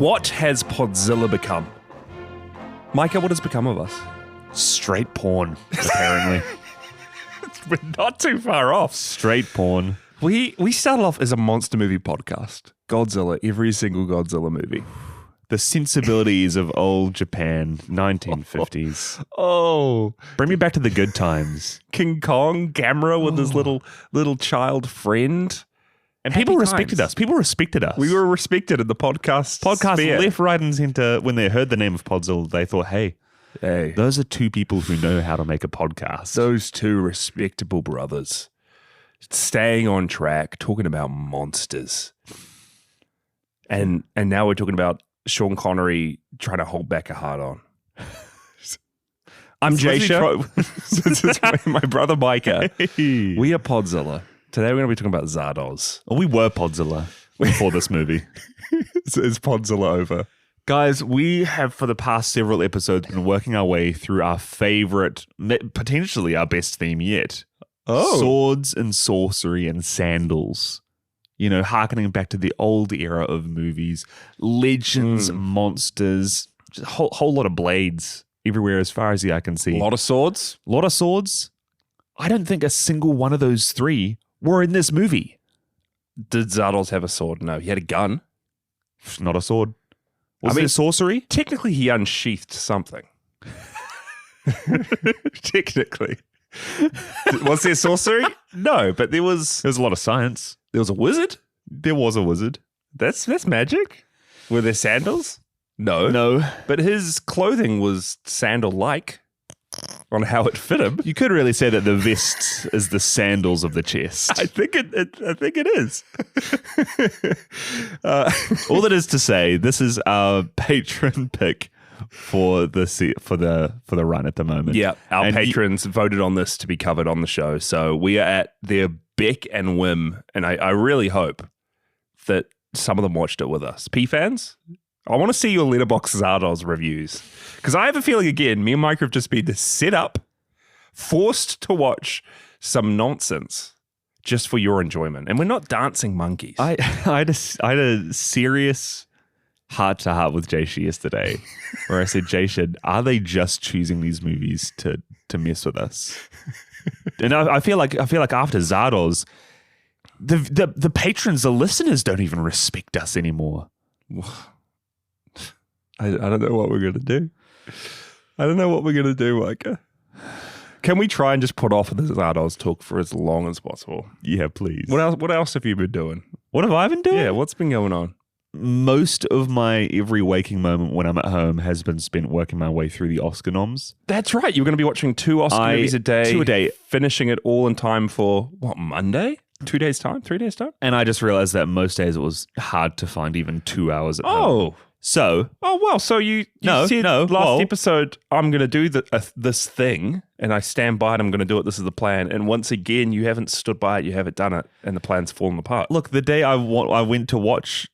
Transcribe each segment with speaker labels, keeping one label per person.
Speaker 1: What has Podzilla become? Micah, what has become of us?
Speaker 2: Straight porn, apparently.
Speaker 1: We're not too far off.
Speaker 2: Straight porn.
Speaker 1: We started off as a monster movie podcast. Godzilla, every single Godzilla movie.
Speaker 2: The sensibilities of old Japan, 1950s.
Speaker 1: Oh,
Speaker 2: Bring me back to the good times.
Speaker 1: King Kong, Gamera with his little child friend.
Speaker 2: And
Speaker 1: Happy
Speaker 2: people
Speaker 1: times.
Speaker 2: respected us. People respected us.
Speaker 1: We were respected in the podcast sphere.
Speaker 2: left, right, and center. When they heard the name of Podzilla, they thought, hey, those are two people who know how to make a podcast.
Speaker 1: Those two respectable brothers staying on track, talking about monsters. And now we're talking about Sean Connery trying to hold back a hard-on. I'm Jasha. This is my brother Micah.
Speaker 2: Hey.
Speaker 1: We are Podzilla. Today we're going to be talking about Zardoz.
Speaker 2: We were Podzilla before this movie.
Speaker 1: Is Podzilla over?
Speaker 2: Guys, we have for the past several episodes been working our way through our favorite, potentially our best theme yet. Swords and sorcery and sandals. You know, hearkening back to the old era of movies. Legends, monsters, just a whole lot of blades everywhere as far as the eye can see.
Speaker 1: A lot of swords?
Speaker 2: A lot of swords. I don't think a single one of those three were in this movie.
Speaker 1: Did Zardoz have a sword? No, he had a gun.
Speaker 2: Not a sword. Was it sorcery?
Speaker 1: Technically, he unsheathed something. Technically. Was there sorcery? No, but there was
Speaker 2: There was a lot of science.
Speaker 1: a wizard?
Speaker 2: There was a wizard.
Speaker 1: That's magic? Were there sandals? No.
Speaker 2: No.
Speaker 1: But his clothing was sandal-like on how it fit him.
Speaker 2: You could really say that the vest is the sandals of the chest.
Speaker 1: I think it is.
Speaker 2: All that is to say, this is our patron pick for the run at the moment.
Speaker 1: Yeah, our
Speaker 2: And
Speaker 1: patrons voted on this to be covered on the show. So we are at their beck and whim. And I really hope that some of them watched it with us. P-fans, I want to see your Letterboxd Zardoz reviews. Because I have a feeling, again, me and Mike have just been set up, forced to watch some nonsense just for your enjoyment. And we're not dancing monkeys.
Speaker 2: I had a serious heart-to-heart with Jasha yesterday where I said, Jasha, are they just choosing these movies to mess with us? And I feel like after Zardoz, the patrons, the listeners don't even respect us anymore.
Speaker 1: I don't know what we're going to do. I don't know what we're going to do, Micah. Can we try and just put off the Zardoz talk for as long as possible?
Speaker 2: Yeah, please.
Speaker 1: What else have you been doing?
Speaker 2: What have I been doing?
Speaker 1: Yeah, what's been going on?
Speaker 2: Most of my every waking moment when I'm at home has been spent working my way through the Oscar noms.
Speaker 1: That's right. You're going to be watching 2 Oscar movies a day.
Speaker 2: 2 a day.
Speaker 1: Finishing it all in time for, what, Monday? 2 days' time? 3 days' time?
Speaker 2: And I just realized that most days it was hard to find even 2 hours at home. So
Speaker 1: you said last episode, I'm going to do this thing, and I stand by it, I'm going to do it, this is the plan. And once again, you haven't stood by it, you haven't done it, and the plan's fallen apart.
Speaker 2: Look, the day I went to watch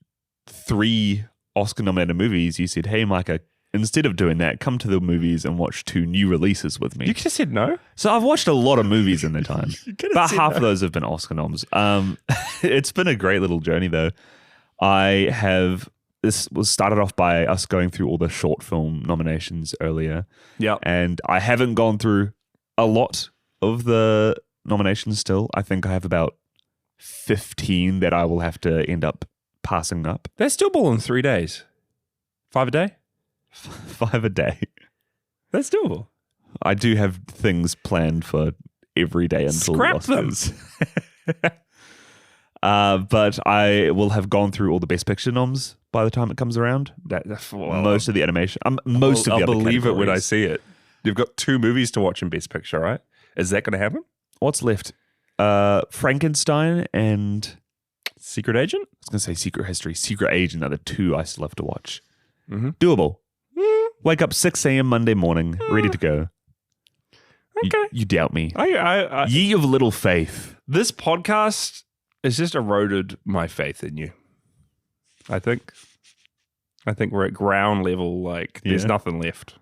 Speaker 2: 3 Oscar-nominated movies, you said, hey, Micah, instead of doing that, come to the movies and watch 2 new releases with me.
Speaker 1: You could have said no.
Speaker 2: So I've watched a lot of movies in the time. About half
Speaker 1: no.
Speaker 2: of those have been Oscar noms. It's been a great little journey, though. This was started off by us going through all the short film nominations earlier.
Speaker 1: Yeah.
Speaker 2: And I haven't gone through a lot of the nominations still. I think I have about 15 that I will have to end up passing up.
Speaker 1: They're still balling 3 days. 5 a day?
Speaker 2: 5 a day.
Speaker 1: That's doable.
Speaker 2: I do have things planned for every day until
Speaker 1: Scrap
Speaker 2: the Oscars. But I will have gone through all the Best Picture noms by the time it comes around. Most of the animation. I'll
Speaker 1: believe it when I see it. You've got 2 movies to watch in Best Picture, right? Is that going to happen?
Speaker 2: What's left? Frankenstein and
Speaker 1: Secret Agent?
Speaker 2: I was going to say Secret History. Secret Agent are the 2 I still have to watch.
Speaker 1: Mm-hmm.
Speaker 2: Doable. Wake up 6 a.m. Monday morning, ready to go.
Speaker 1: Okay.
Speaker 2: You doubt me.
Speaker 1: I
Speaker 2: Ye of little faith.
Speaker 1: This podcast has just eroded my faith in you. I think we're at ground level. Like, there's nothing left.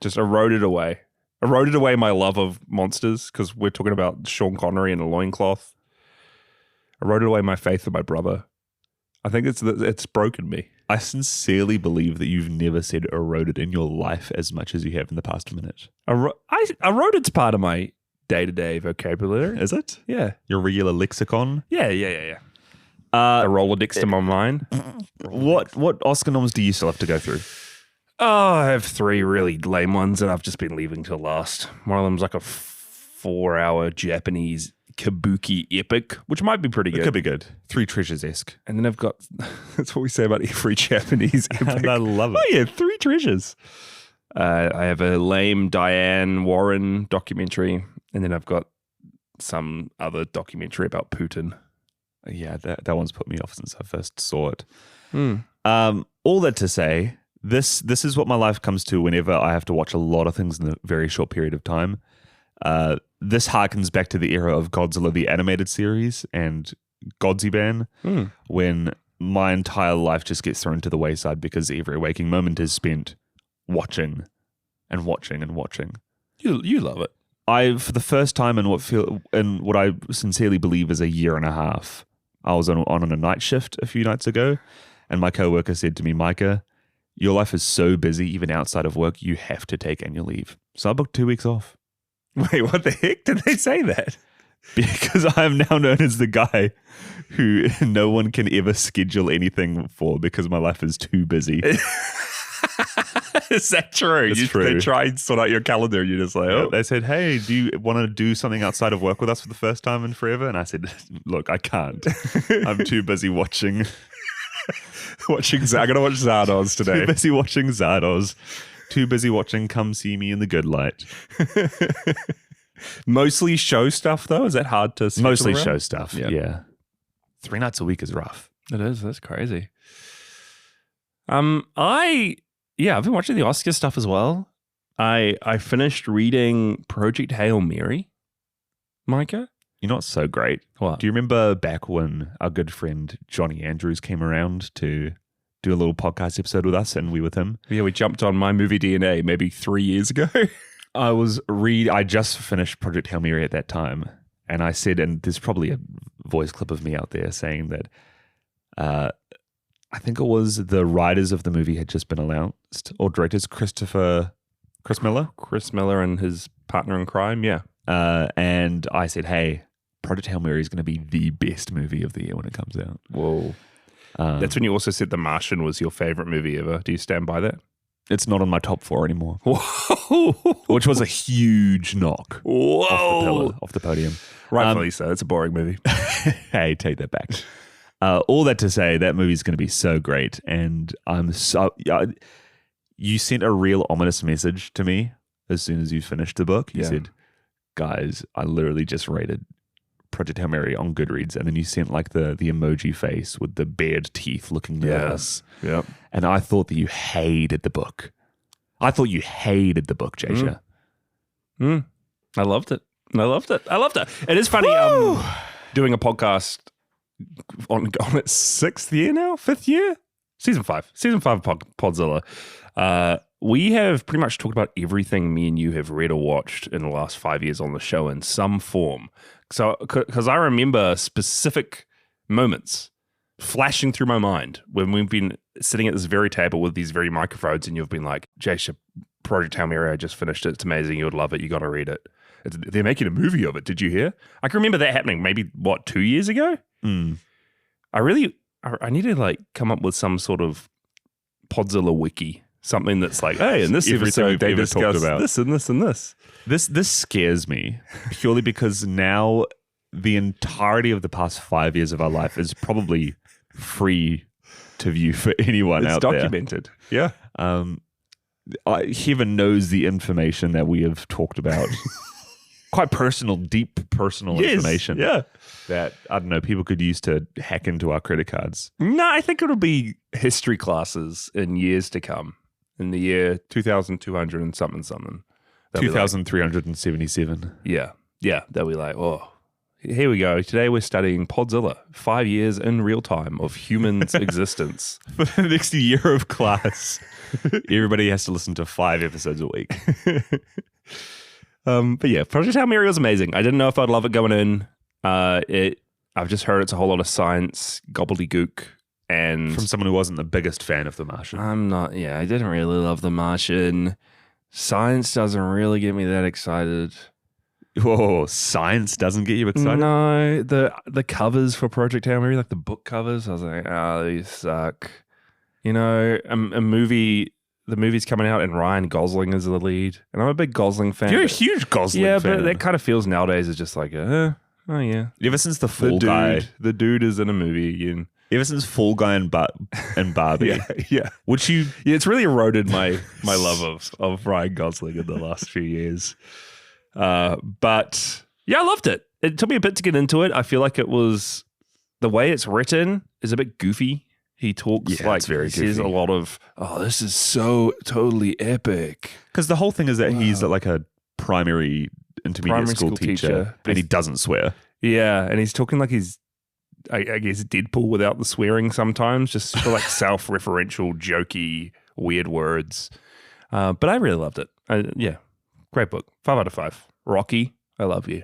Speaker 1: Just eroded away. Eroded away my love of monsters, because we're talking about Sean Connery in a loincloth. Eroded away my faith in my brother. I think it's broken me.
Speaker 2: I sincerely believe that you've never said eroded in your life as much as you have in the past minute.
Speaker 1: Eroded's part of my day-to-day vocabulary.
Speaker 2: Is it?
Speaker 1: Yeah.
Speaker 2: Your regular lexicon?
Speaker 1: Yeah. A Rolodex to my mind.
Speaker 2: What Oscar noms do you still have to go through?
Speaker 1: Oh, I have 3 really lame ones that I've just been leaving till last. One of them's like a 4-hour Japanese kabuki epic, which might be pretty good.
Speaker 2: It could be good. 3 Treasures-esque.
Speaker 1: And then I've got, that's what we say about every Japanese epic.
Speaker 2: I love it.
Speaker 1: Oh yeah, 3 treasures. I have a lame Diane Warren documentary, and then I've got some other documentary about Putin.
Speaker 2: Yeah, that one's put me off since I first saw it. All that to say, this is what my life comes to whenever I have to watch a lot of things in a very short period of time. This harkens back to the era of Godzilla, the animated series, and Godziban, when my entire life just gets thrown to the wayside because every waking moment is spent watching and watching and watching.
Speaker 1: You love it.
Speaker 2: For the first time in what I sincerely believe is a year and a half, I was on a night shift a few nights ago, and my coworker said to me, Micah, your life is so busy, even outside of work, you have to take annual leave. So I booked 2 weeks off.
Speaker 1: Wait, what the heck? Did they say that?
Speaker 2: Because I am now known as the guy who no one can ever schedule anything for because my life is too busy.
Speaker 1: Is that true?
Speaker 2: It's true.
Speaker 1: They try and sort out your calendar and you're just like, oh.
Speaker 2: They said, hey, do you want to do something outside of work with us for the first time in forever? And I said, look, I can't. I'm too busy watching.
Speaker 1: I'm going to watch Zardoz today.
Speaker 2: Too busy watching Zardoz. Too busy watching Come See Me in the Good Light.
Speaker 1: Mostly show stuff, though? Is that hard to schedule
Speaker 2: Mostly
Speaker 1: around?
Speaker 2: show stuff, yeah. 3 nights a week is rough.
Speaker 1: It is. That's crazy. I've been watching the Oscar stuff as well. I finished reading Project Hail Mary, Micah.
Speaker 2: You're not so great.
Speaker 1: What?
Speaker 2: Do you remember back when our good friend Johnny Andrews came around to do a little podcast episode with us and we with him?
Speaker 1: Yeah, we jumped on My Movie DNA maybe 3 years ago.
Speaker 2: I just finished Project Hail Mary at that time, and I said, and there's probably a voice clip of me out there saying that I think it was the writers of the movie had just been announced, or directors, Chris Miller and his partner in crime, yeah. And I said, hey, Project Hail Mary is going to be the best movie of the year when it comes out.
Speaker 1: Whoa. That's when you also said The Martian was your favorite movie ever. Do you stand by that?
Speaker 2: It's not on my top 4 anymore.
Speaker 1: Whoa.
Speaker 2: Which was a huge knock.
Speaker 1: Whoa.
Speaker 2: Off the podium.
Speaker 1: Rightfully so. It's a boring movie.
Speaker 2: Hey, take that back. All that to say, that movie is going to be so great. And you sent a real ominous message to me as soon as you finished the book. You said, guys, I literally just rated Project Hail Mary on Goodreads, and then you sent like the emoji face with the bared teeth looking nervous.
Speaker 1: Yeah.
Speaker 2: And I thought that you hated the book. I thought you hated the book, Jasha.
Speaker 1: I loved it. It is funny doing a podcast on its 6th year now, 5th year? Season 5 of Podzilla. We have pretty much talked about everything me and you have read or watched in the last 5 years on the show in some form. So, because I remember specific moments flashing through my mind when we've been sitting at this very table with these very microphones, and you've been like, Jasha, Project Hail Mary, I just finished it. It's amazing. You would love it. You got to read it. They're making a movie of it. Did you hear? I can remember that happening maybe, 2 years ago? I need to like come up with some sort of Podzilla wiki. Something that's like, hey, in this episode they discussed this and this and this.
Speaker 2: This scares me purely because now the entirety of the past 5 years of our life is probably free to view for anyone out there.
Speaker 1: It's documented. Yeah.
Speaker 2: Heaven knows the information that we have talked about. Quite personal, deep personal information.
Speaker 1: Yeah.
Speaker 2: That, I don't know, people could use to hack into our credit cards.
Speaker 1: No, I think it'll be history classes in years to come. In the year 2200 and something.
Speaker 2: 2377.
Speaker 1: Yeah. They'll be like, oh, here we go. Today we're studying Podzilla. 5 years in real time of humans' existence.
Speaker 2: For the next year of class, everybody has to listen to 5 episodes a week.
Speaker 1: But yeah, Project Hail Mary was amazing. I didn't know if I'd love it going in. I've just heard it's a whole lot of science, gobbledygook, And
Speaker 2: From someone who wasn't the biggest fan of The Martian.
Speaker 1: I didn't really love The Martian. Science doesn't really get me that excited.
Speaker 2: Whoa, science doesn't get you excited?
Speaker 1: No, the covers for Project Hail Mary, like the book covers, I was like, these suck. You know, the movie's coming out and Ryan Gosling is the lead. And I'm a big Gosling fan.
Speaker 2: You're a huge Gosling fan.
Speaker 1: Yeah, but that kind of feels nowadays is just like, oh yeah.
Speaker 2: Ever since the Fall Guy.
Speaker 1: The dude is in a movie. And
Speaker 2: Ever since Fall Guy and Barbie.
Speaker 1: yeah.
Speaker 2: Which you...
Speaker 1: Yeah, it's really eroded my love of Ryan Gosling in the last few years. But yeah, I loved it. It took me a bit to get into it. I feel like it was... The way it's written is a bit goofy. He talks like...
Speaker 2: it's very
Speaker 1: he says
Speaker 2: goofy.
Speaker 1: a lot of, this is so totally epic.
Speaker 2: Because the whole thing is that he's like a primary intermediate school teacher and he doesn't swear.
Speaker 1: Yeah, and he's talking like he's... I guess Deadpool without the swearing sometimes, just super like self-referential, jokey, weird words. But I really loved it. Great book. 5 out of 5. Rocky, I love you.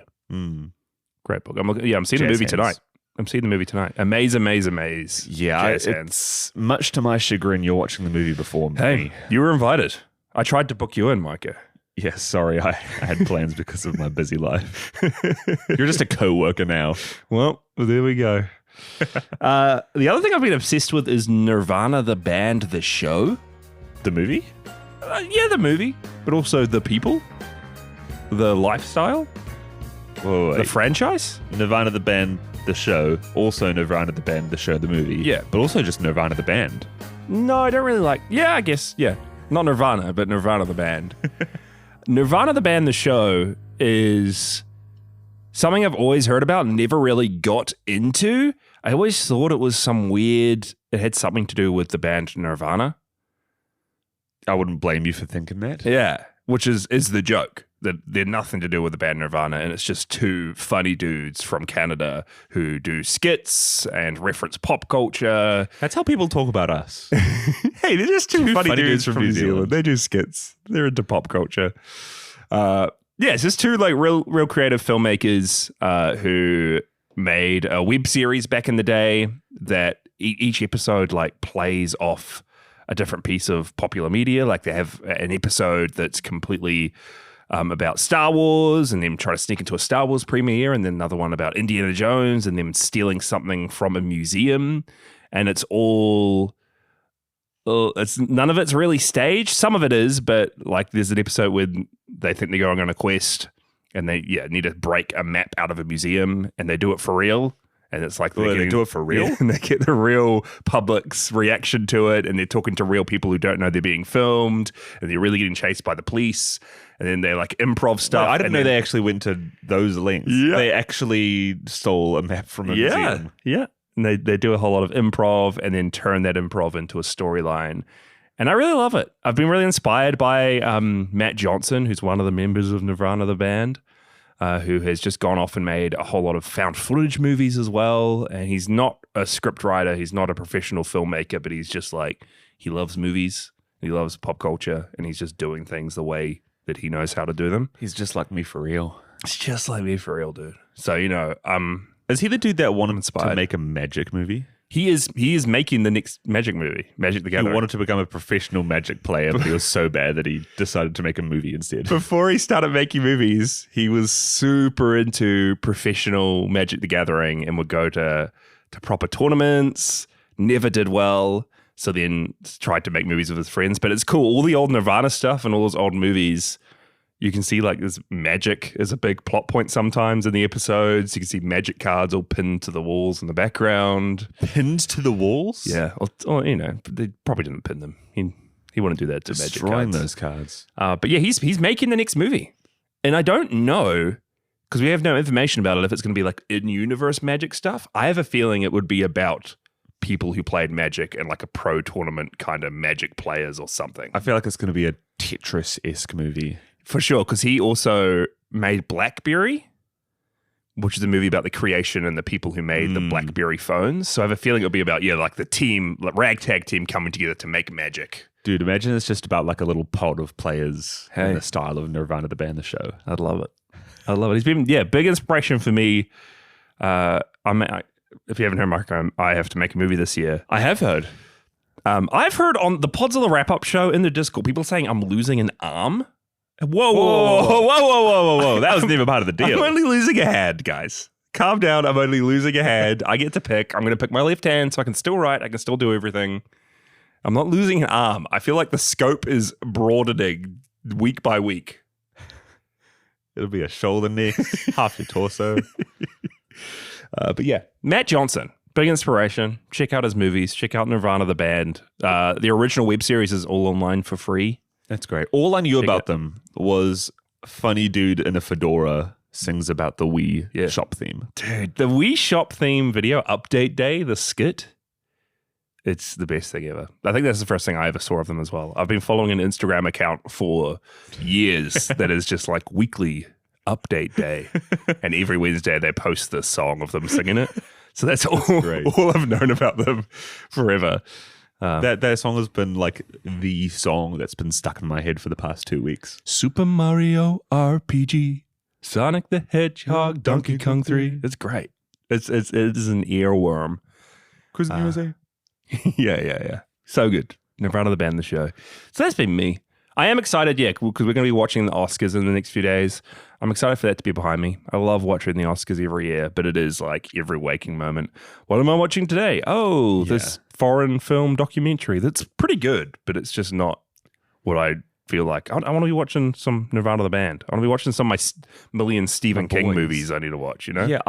Speaker 1: Great book. I'm seeing the movie tonight. I'm seeing the movie tonight. Amaze.
Speaker 2: Yeah, it's much to my chagrin you're watching the movie before me.
Speaker 1: Hey, you were invited. I tried to book you in, Micah.
Speaker 2: Yeah, sorry, I had plans because of my busy life. You're just a co-worker now.
Speaker 1: Well, there we go. The other thing I've been obsessed with is Nirvana, the band, the show.
Speaker 2: The movie?
Speaker 1: Yeah, the movie, but also the people, the lifestyle,
Speaker 2: Whoa,
Speaker 1: the franchise.
Speaker 2: Nirvana, the band, the show. Also Nirvana, the band, the show, the movie.
Speaker 1: Yeah.
Speaker 2: But also just Nirvana, the band.
Speaker 1: No, I don't really like... Yeah, I guess, yeah. Not Nirvana, but Nirvana, the band. Nirvana, the band, the show is something I've always heard about and never really got into. I always thought it was some weird... It had something to do with the band Nirvana.
Speaker 2: I wouldn't blame you for thinking that.
Speaker 1: Yeah, which is the joke. That they're nothing to do with the band Nirvana, and it's just two funny dudes from Canada who do skits and reference pop culture.
Speaker 2: That's how people talk about us.
Speaker 1: Hey, they're just two funny dudes from New
Speaker 2: Zealand.
Speaker 1: Zealand. They do skits. They're into pop culture. It's just two like real creative filmmakers who made a web series back in the day that each episode like plays off a different piece of popular media. Like they have an episode that's completely about Star Wars and them trying to sneak into a Star Wars premiere, and then another one about Indiana Jones and them stealing something from a museum. And it's all... none of it's really staged. Some of it is, but like there's an episode where they think they're going on a quest and they need to break a map out of a museum, and they do it for real. And it's like
Speaker 2: they do it for real?
Speaker 1: Yeah, and they get the real public's reaction to it, and they're talking to real people who don't know they're being filmed, and they're really getting chased by the police. And then they like improv stuff.
Speaker 2: Well, I didn't know they actually went to those lengths.
Speaker 1: Yeah.
Speaker 2: They actually stole a map from a museum.
Speaker 1: Yeah. And they do a whole lot of improv and then turn that improv into a storyline. And I really love it. I've been really inspired by Matt Johnson, who's one of the members of Nirvana, the band, who has just gone off and made a whole lot of found footage movies as well. And he's not a script writer. He's not a professional filmmaker, but he's just like, he loves movies. He loves pop culture, and he's just doing things the way that he knows how to do them.
Speaker 2: He's just like me for real.
Speaker 1: It's just like me for real, dude. So,
Speaker 2: is he the dude that wanted
Speaker 1: inspired
Speaker 2: to make a magic movie?
Speaker 1: He is making the next magic movie, Magic the Gathering.
Speaker 2: He wanted to become a professional magic player, but he was so bad that he decided to make a movie instead.
Speaker 1: Before he started making movies, he was super into professional Magic the Gathering and would go to proper tournaments, never did well. So then tried to make movies with his friends. But it's cool. All the old Nirvana stuff and all those old movies, you can see like this magic is a big plot point sometimes in the episodes. You can see magic cards all pinned to the walls in the background.
Speaker 2: Pinned to the walls?
Speaker 1: Yeah. Or they probably didn't pin them. He wouldn't do that to magic
Speaker 2: Destroying
Speaker 1: cards.
Speaker 2: those cards.
Speaker 1: But yeah, he's making the next movie. And I don't know, because we have no information about it, if it's going to be like in-universe magic stuff. I have a feeling it would be about people who played Magic and like a pro tournament kind of Magic players or something.
Speaker 2: I feel like it's going to be a Tetris-esque movie.
Speaker 1: For sure, because he also made BlackBerry, which is a movie about the creation and the people who made the BlackBerry phones. So I have a feeling it'll be about, like the team, like ragtag team coming together to make Magic.
Speaker 2: Dude, imagine it's just about like a little pod of players in the style of Nirvana, the band, the show.
Speaker 1: I'd love it. He's been, big inspiration for me. if you haven't heard, Mark, I have to make a movie this year.
Speaker 2: I have heard.
Speaker 1: I've heard on the Podzilla wrap-up show in the Discord, people saying I'm losing an arm. Whoa.
Speaker 2: That was never part of the deal.
Speaker 1: I'm only losing a hand, guys. Calm down. I'm only losing a hand. I get to pick. I'm going to pick my left hand so I can still write. I can still do everything. I'm not losing an arm. I feel like the scope is broadening week by week.
Speaker 2: It'll be a shoulder next, half your torso.
Speaker 1: But yeah, Matt Johnson, big inspiration. Check out his movies. Check out Nirvana the band. The original web series is all online for free.
Speaker 2: That's great. All I knew about them was funny dude in a fedora sings about the Wii shop theme.
Speaker 1: Dude, the Wii shop theme video update day, the skit, it's the best thing ever. I think that's the first thing I ever saw of them as well. I've been following an Instagram account for years that is just like weekly update day. And every Wednesday they post this song of them singing it. So that's all I've known about them forever.
Speaker 2: That song has been like the song that's been stuck in my head for the past 2 weeks.
Speaker 1: Super Mario RPG, Sonic the Hedgehog, Donkey Kong 3. It's great. It is an earworm.
Speaker 2: Cruising USA.
Speaker 1: Yeah. So good. Nirvana the band, the show. So that's been me. I am excited, because we're going to be watching the Oscars in the next few days. I'm excited for that to be behind me. I love watching the Oscars every year, but it is like every waking moment. What am I watching today? Oh, this foreign film documentary that's pretty good, but it's just not what I feel like. I want to be watching some Nirvana the band. I want to be watching some of my million Stephen King movies I need to watch, you know?
Speaker 2: Yeah,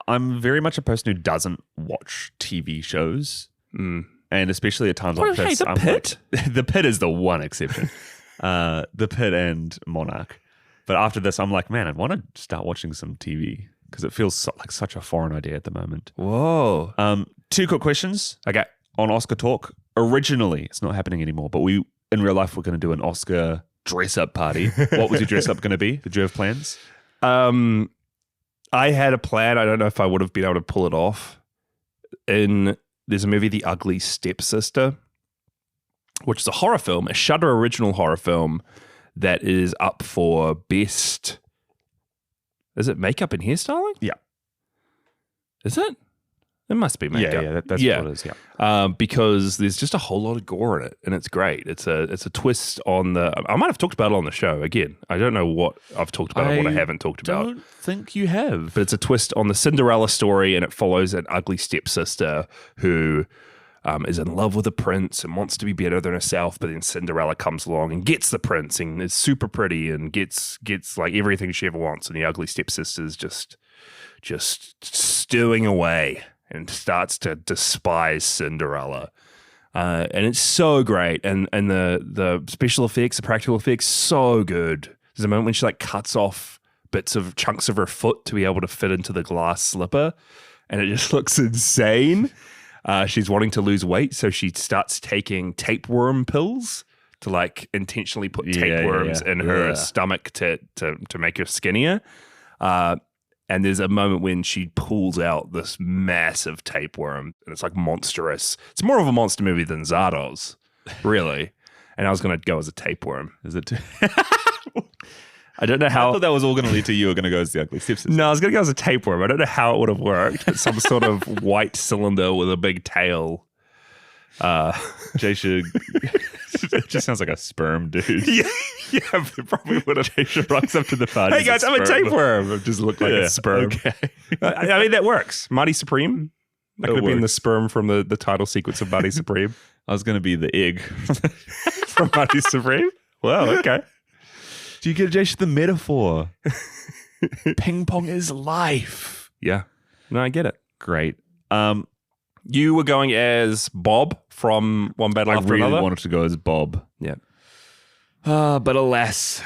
Speaker 2: I'm very much a person who doesn't watch TV shows. And especially at times like this.
Speaker 1: The Pit?
Speaker 2: Like, The Pit is the one exception. The Pit and Monarch. But after this, I'm like, man, I want to start watching some TV because it feels like such a foreign idea at the moment.
Speaker 1: Whoa.
Speaker 2: 2 quick questions.
Speaker 1: Okay.
Speaker 2: On Oscar Talk. Originally, it's not happening anymore, but in real life, we're going to do an Oscar dress-up party. What was your dress-up going to be? Did you have plans?
Speaker 1: I had a plan. I don't know if I would have been able to pull it off. There's a movie, The Ugly Stepsister, which is a horror film, a Shudder original horror film that is up for best. Is it makeup and hairstyling?
Speaker 2: Yeah.
Speaker 1: Is it? It must be makeup.
Speaker 2: Yeah, that's what it is. Yeah.
Speaker 1: Because there's just a whole lot of gore in it, and it's great. It's a twist on the. I might have talked about it on the show again. I don't know what I've talked about and what I haven't talked about.
Speaker 2: I don't think you have.
Speaker 1: But it's a twist on the Cinderella story, and it follows an ugly stepsister who is in love with a prince and wants to be better than herself. But then Cinderella comes along and gets the prince and is super pretty and gets like everything she ever wants. And the ugly stepsister's just stewing away and starts to despise Cinderella. And it's so great. And the special effects, the practical effects, so good. There's a moment when she like cuts off chunks of her foot to be able to fit into the glass slipper. And it just looks insane. She's wanting to lose weight. So she starts taking tapeworm pills to like intentionally put tapeworms in her stomach to make her skinnier. And there's a moment when she pulls out this massive tapeworm, and it's like monstrous. It's more of a monster movie than Zardoz, really. And I was going to go as a tapeworm.
Speaker 2: Is it?
Speaker 1: I don't know how.
Speaker 2: I thought that was all going to lead to you were going to go as the ugly stepsister.
Speaker 1: No, I was going to go as a tapeworm. I don't know how it would have worked. But some sort of white cylinder with a big tail.
Speaker 2: Jay should. It just sounds like a sperm dude.
Speaker 1: Yeah, it probably would have.
Speaker 2: Jay should rocks up to the party.
Speaker 1: Hey guys, I'm a tapeworm. It just looked like a sperm.
Speaker 2: Okay.
Speaker 1: I mean, that works. Marty Supreme. That could have been the sperm from the title sequence of Marty Supreme.
Speaker 2: I was going to be the egg
Speaker 1: from Marty Supreme. Well, okay.
Speaker 2: Do you get Jay the metaphor? Ping pong is life.
Speaker 1: Yeah. No, I get it.
Speaker 2: Great.
Speaker 1: You were going as Bob from One Battle After Another?
Speaker 2: I really wanted to go as Bob.
Speaker 1: Yeah.
Speaker 2: But alas.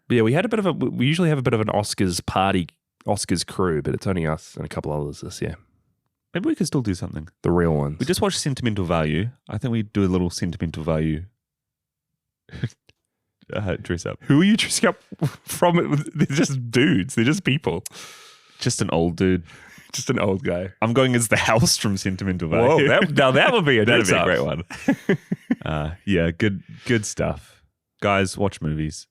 Speaker 1: Yeah, we usually have a bit of an Oscars party, Oscars crew, but it's only us and a couple others this year.
Speaker 2: Maybe we could still do something.
Speaker 1: The real ones.
Speaker 2: We just watched Sentimental Value. I think we do a little Sentimental Value dress up.
Speaker 1: Who are you dressing up from? They're just dudes. They're just people.
Speaker 2: Just an old dude.
Speaker 1: Just an old guy.
Speaker 2: I'm going as the house from Sentimental Value.
Speaker 1: Whoa, now that would be a
Speaker 2: that'd be a great one. Yeah, good stuff. Guys, watch movies.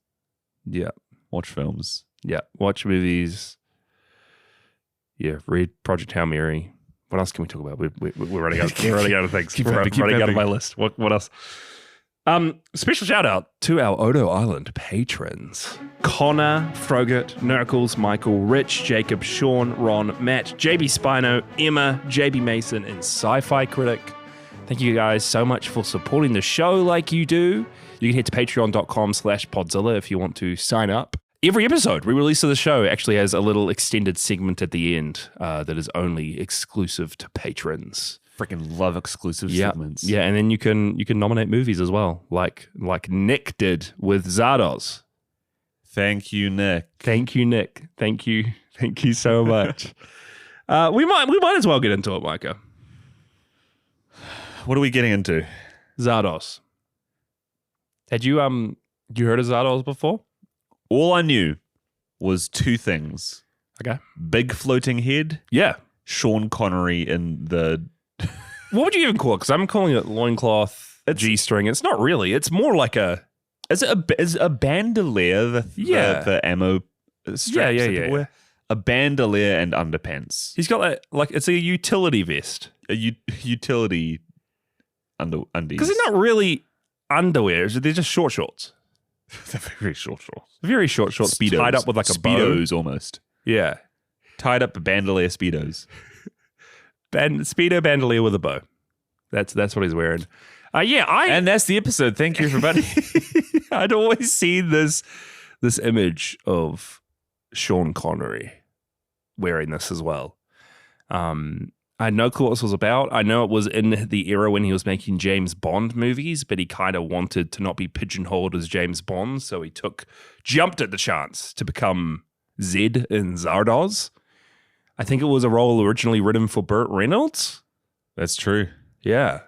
Speaker 1: Yeah.
Speaker 2: Watch films.
Speaker 1: Yeah. Watch movies. Yeah, read Project Hail Mary. What else can we talk about? We're running out. We're running out of things.
Speaker 2: Keep
Speaker 1: running out of
Speaker 2: vamping.
Speaker 1: my list. What else? Special shout out to our Odo Island patrons: Connor, Frogurt, Nerkles, Michael, Rich, Jacob, Shaun, Ron, Matt, JBSpino, Emma, JB Mason, and Sci-Fi Critic. Thank you guys so much for supporting the show like you do. You can head to patreon.com/Podzilla if you want to sign up. Every episode we release of the show actually has a little extended segment at the end that is only exclusive to patrons.
Speaker 2: Freaking love exclusive segments.
Speaker 1: Yeah, and then you can nominate movies as well, like Nick did with Zardoz.
Speaker 2: Thank you, Nick.
Speaker 1: Thank you, Nick. Thank you so much. We might as well get into it, Micah.
Speaker 2: What are we getting into?
Speaker 1: Zardoz. Had you heard of Zardoz before?
Speaker 2: All I knew was two things.
Speaker 1: Okay.
Speaker 2: Big floating head.
Speaker 1: Yeah.
Speaker 2: Sean Connery in the...
Speaker 1: What would you even call it? Because I'm calling it loincloth, G-string. It's not really. It's more like a...
Speaker 2: Is a bandolier the ammo straps that people wear? A bandolier and underpants.
Speaker 1: He's got like it's a utility vest.
Speaker 2: A utility undies.
Speaker 1: Because they're not really underwear. They're just short shorts.
Speaker 2: They're very short shorts.
Speaker 1: Very short shorts.
Speaker 2: Speedos.
Speaker 1: Tied up with like a bow.
Speaker 2: Speedos almost.
Speaker 1: Yeah.
Speaker 2: Tied up bandolier Speedos.
Speaker 1: Speedo bandolier with a bow. That's what he's wearing.
Speaker 2: And that's the episode. Thank you, everybody.
Speaker 1: I'd always seen this image of Sean Connery wearing this as well. I had no clue what this was about. I know it was in the era when he was making James Bond movies, but he kind of wanted to not be pigeonholed as James Bond, so he jumped at the chance to become Zed in Zardoz. I think it was a role originally written for Burt Reynolds.
Speaker 2: That's true.
Speaker 1: Yeah.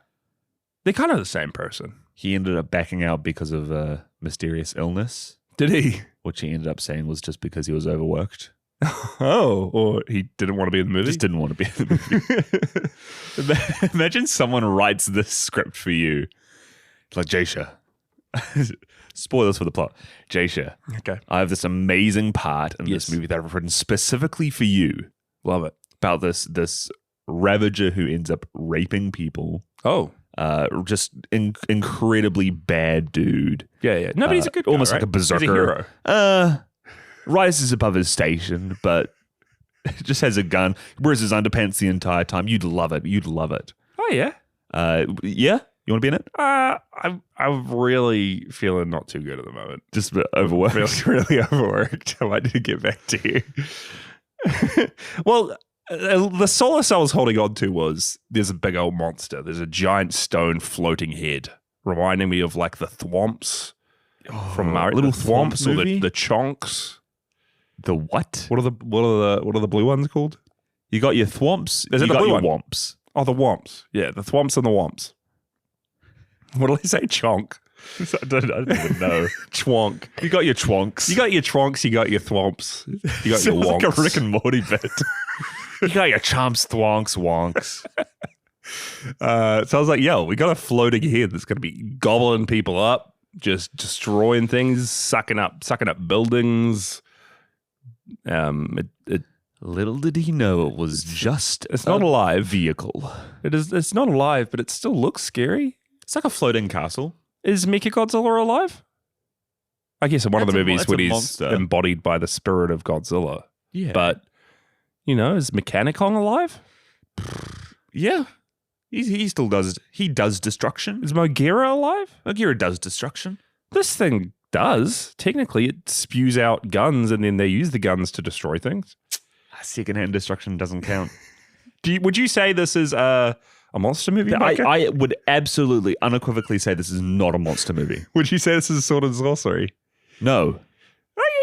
Speaker 1: They're kind of the same person.
Speaker 2: He ended up backing out because of a mysterious illness.
Speaker 1: Did he?
Speaker 2: Which he ended up saying was just because he was overworked.
Speaker 1: Oh, or he didn't want to be in the movie?
Speaker 2: Just didn't want to be in the movie. Imagine someone writes this script for you. It's like, Jasha. Spoilers for the plot. Jasha.
Speaker 1: Okay.
Speaker 2: I have this amazing part in this movie that I've written specifically for you.
Speaker 1: Love it.
Speaker 2: About this ravager who ends up raping people.
Speaker 1: Oh.
Speaker 2: Just incredibly bad dude.
Speaker 1: Yeah. No, but he's a good guy,
Speaker 2: almost
Speaker 1: right?
Speaker 2: like a berserker.
Speaker 1: He's a hero.
Speaker 2: Rises above his station, but just has a gun. Wears his underpants the entire time. You'd love it.
Speaker 1: Oh, yeah?
Speaker 2: Yeah? You want to be in it?
Speaker 1: I'm really feeling not too good at the moment.
Speaker 2: Just overworked?
Speaker 1: Feeling really overworked. I might need to get back to you. Well, the solace I was holding on to was there's a big old monster. There's a giant stone floating head, reminding me of like the thwomps from Mario.
Speaker 2: Little
Speaker 1: thwomps or
Speaker 2: movie?
Speaker 1: the chonks.
Speaker 2: The what?
Speaker 1: What are the blue ones called?
Speaker 2: You got your thwomps.
Speaker 1: Is it
Speaker 2: you
Speaker 1: the
Speaker 2: got
Speaker 1: blue
Speaker 2: your
Speaker 1: one?
Speaker 2: womps.
Speaker 1: Oh, the womps. Yeah, the thwomps and the womps. What did I say? Chonk.
Speaker 2: I don't even know.
Speaker 1: Chwonk.
Speaker 2: You got your chwonks.
Speaker 1: You got your chonks. You got your thwomps. You got your wonks.
Speaker 2: like a Rick and Morty bit. You got your chomps, thwonks, wonks.
Speaker 1: So I was like, yo, we got a floating head that's going to be gobbling people up, just destroying things, sucking up buildings.
Speaker 2: Little did he know it was just
Speaker 1: it's not a live
Speaker 2: vehicle.
Speaker 1: It's not alive, but it still looks scary.
Speaker 2: It's like a floating castle.
Speaker 1: Is Mechagodzilla alive? I guess in one of the movies
Speaker 2: it's
Speaker 1: when
Speaker 2: a
Speaker 1: he's
Speaker 2: monster.
Speaker 1: embodied by the spirit of Godzilla.
Speaker 2: Yeah.
Speaker 1: But, is Mechanicon alive?
Speaker 2: Yeah. He still does. He does destruction.
Speaker 1: Is Mogira alive?
Speaker 2: Mogira does destruction.
Speaker 1: This thing does. Technically, it spews out guns and then they use the guns to destroy things.
Speaker 2: Secondhand destruction doesn't count.
Speaker 1: Would you say this is a monster movie?
Speaker 2: I would absolutely, unequivocally say this is not a monster movie.
Speaker 1: Would you say this is sword and sorcery?
Speaker 2: No.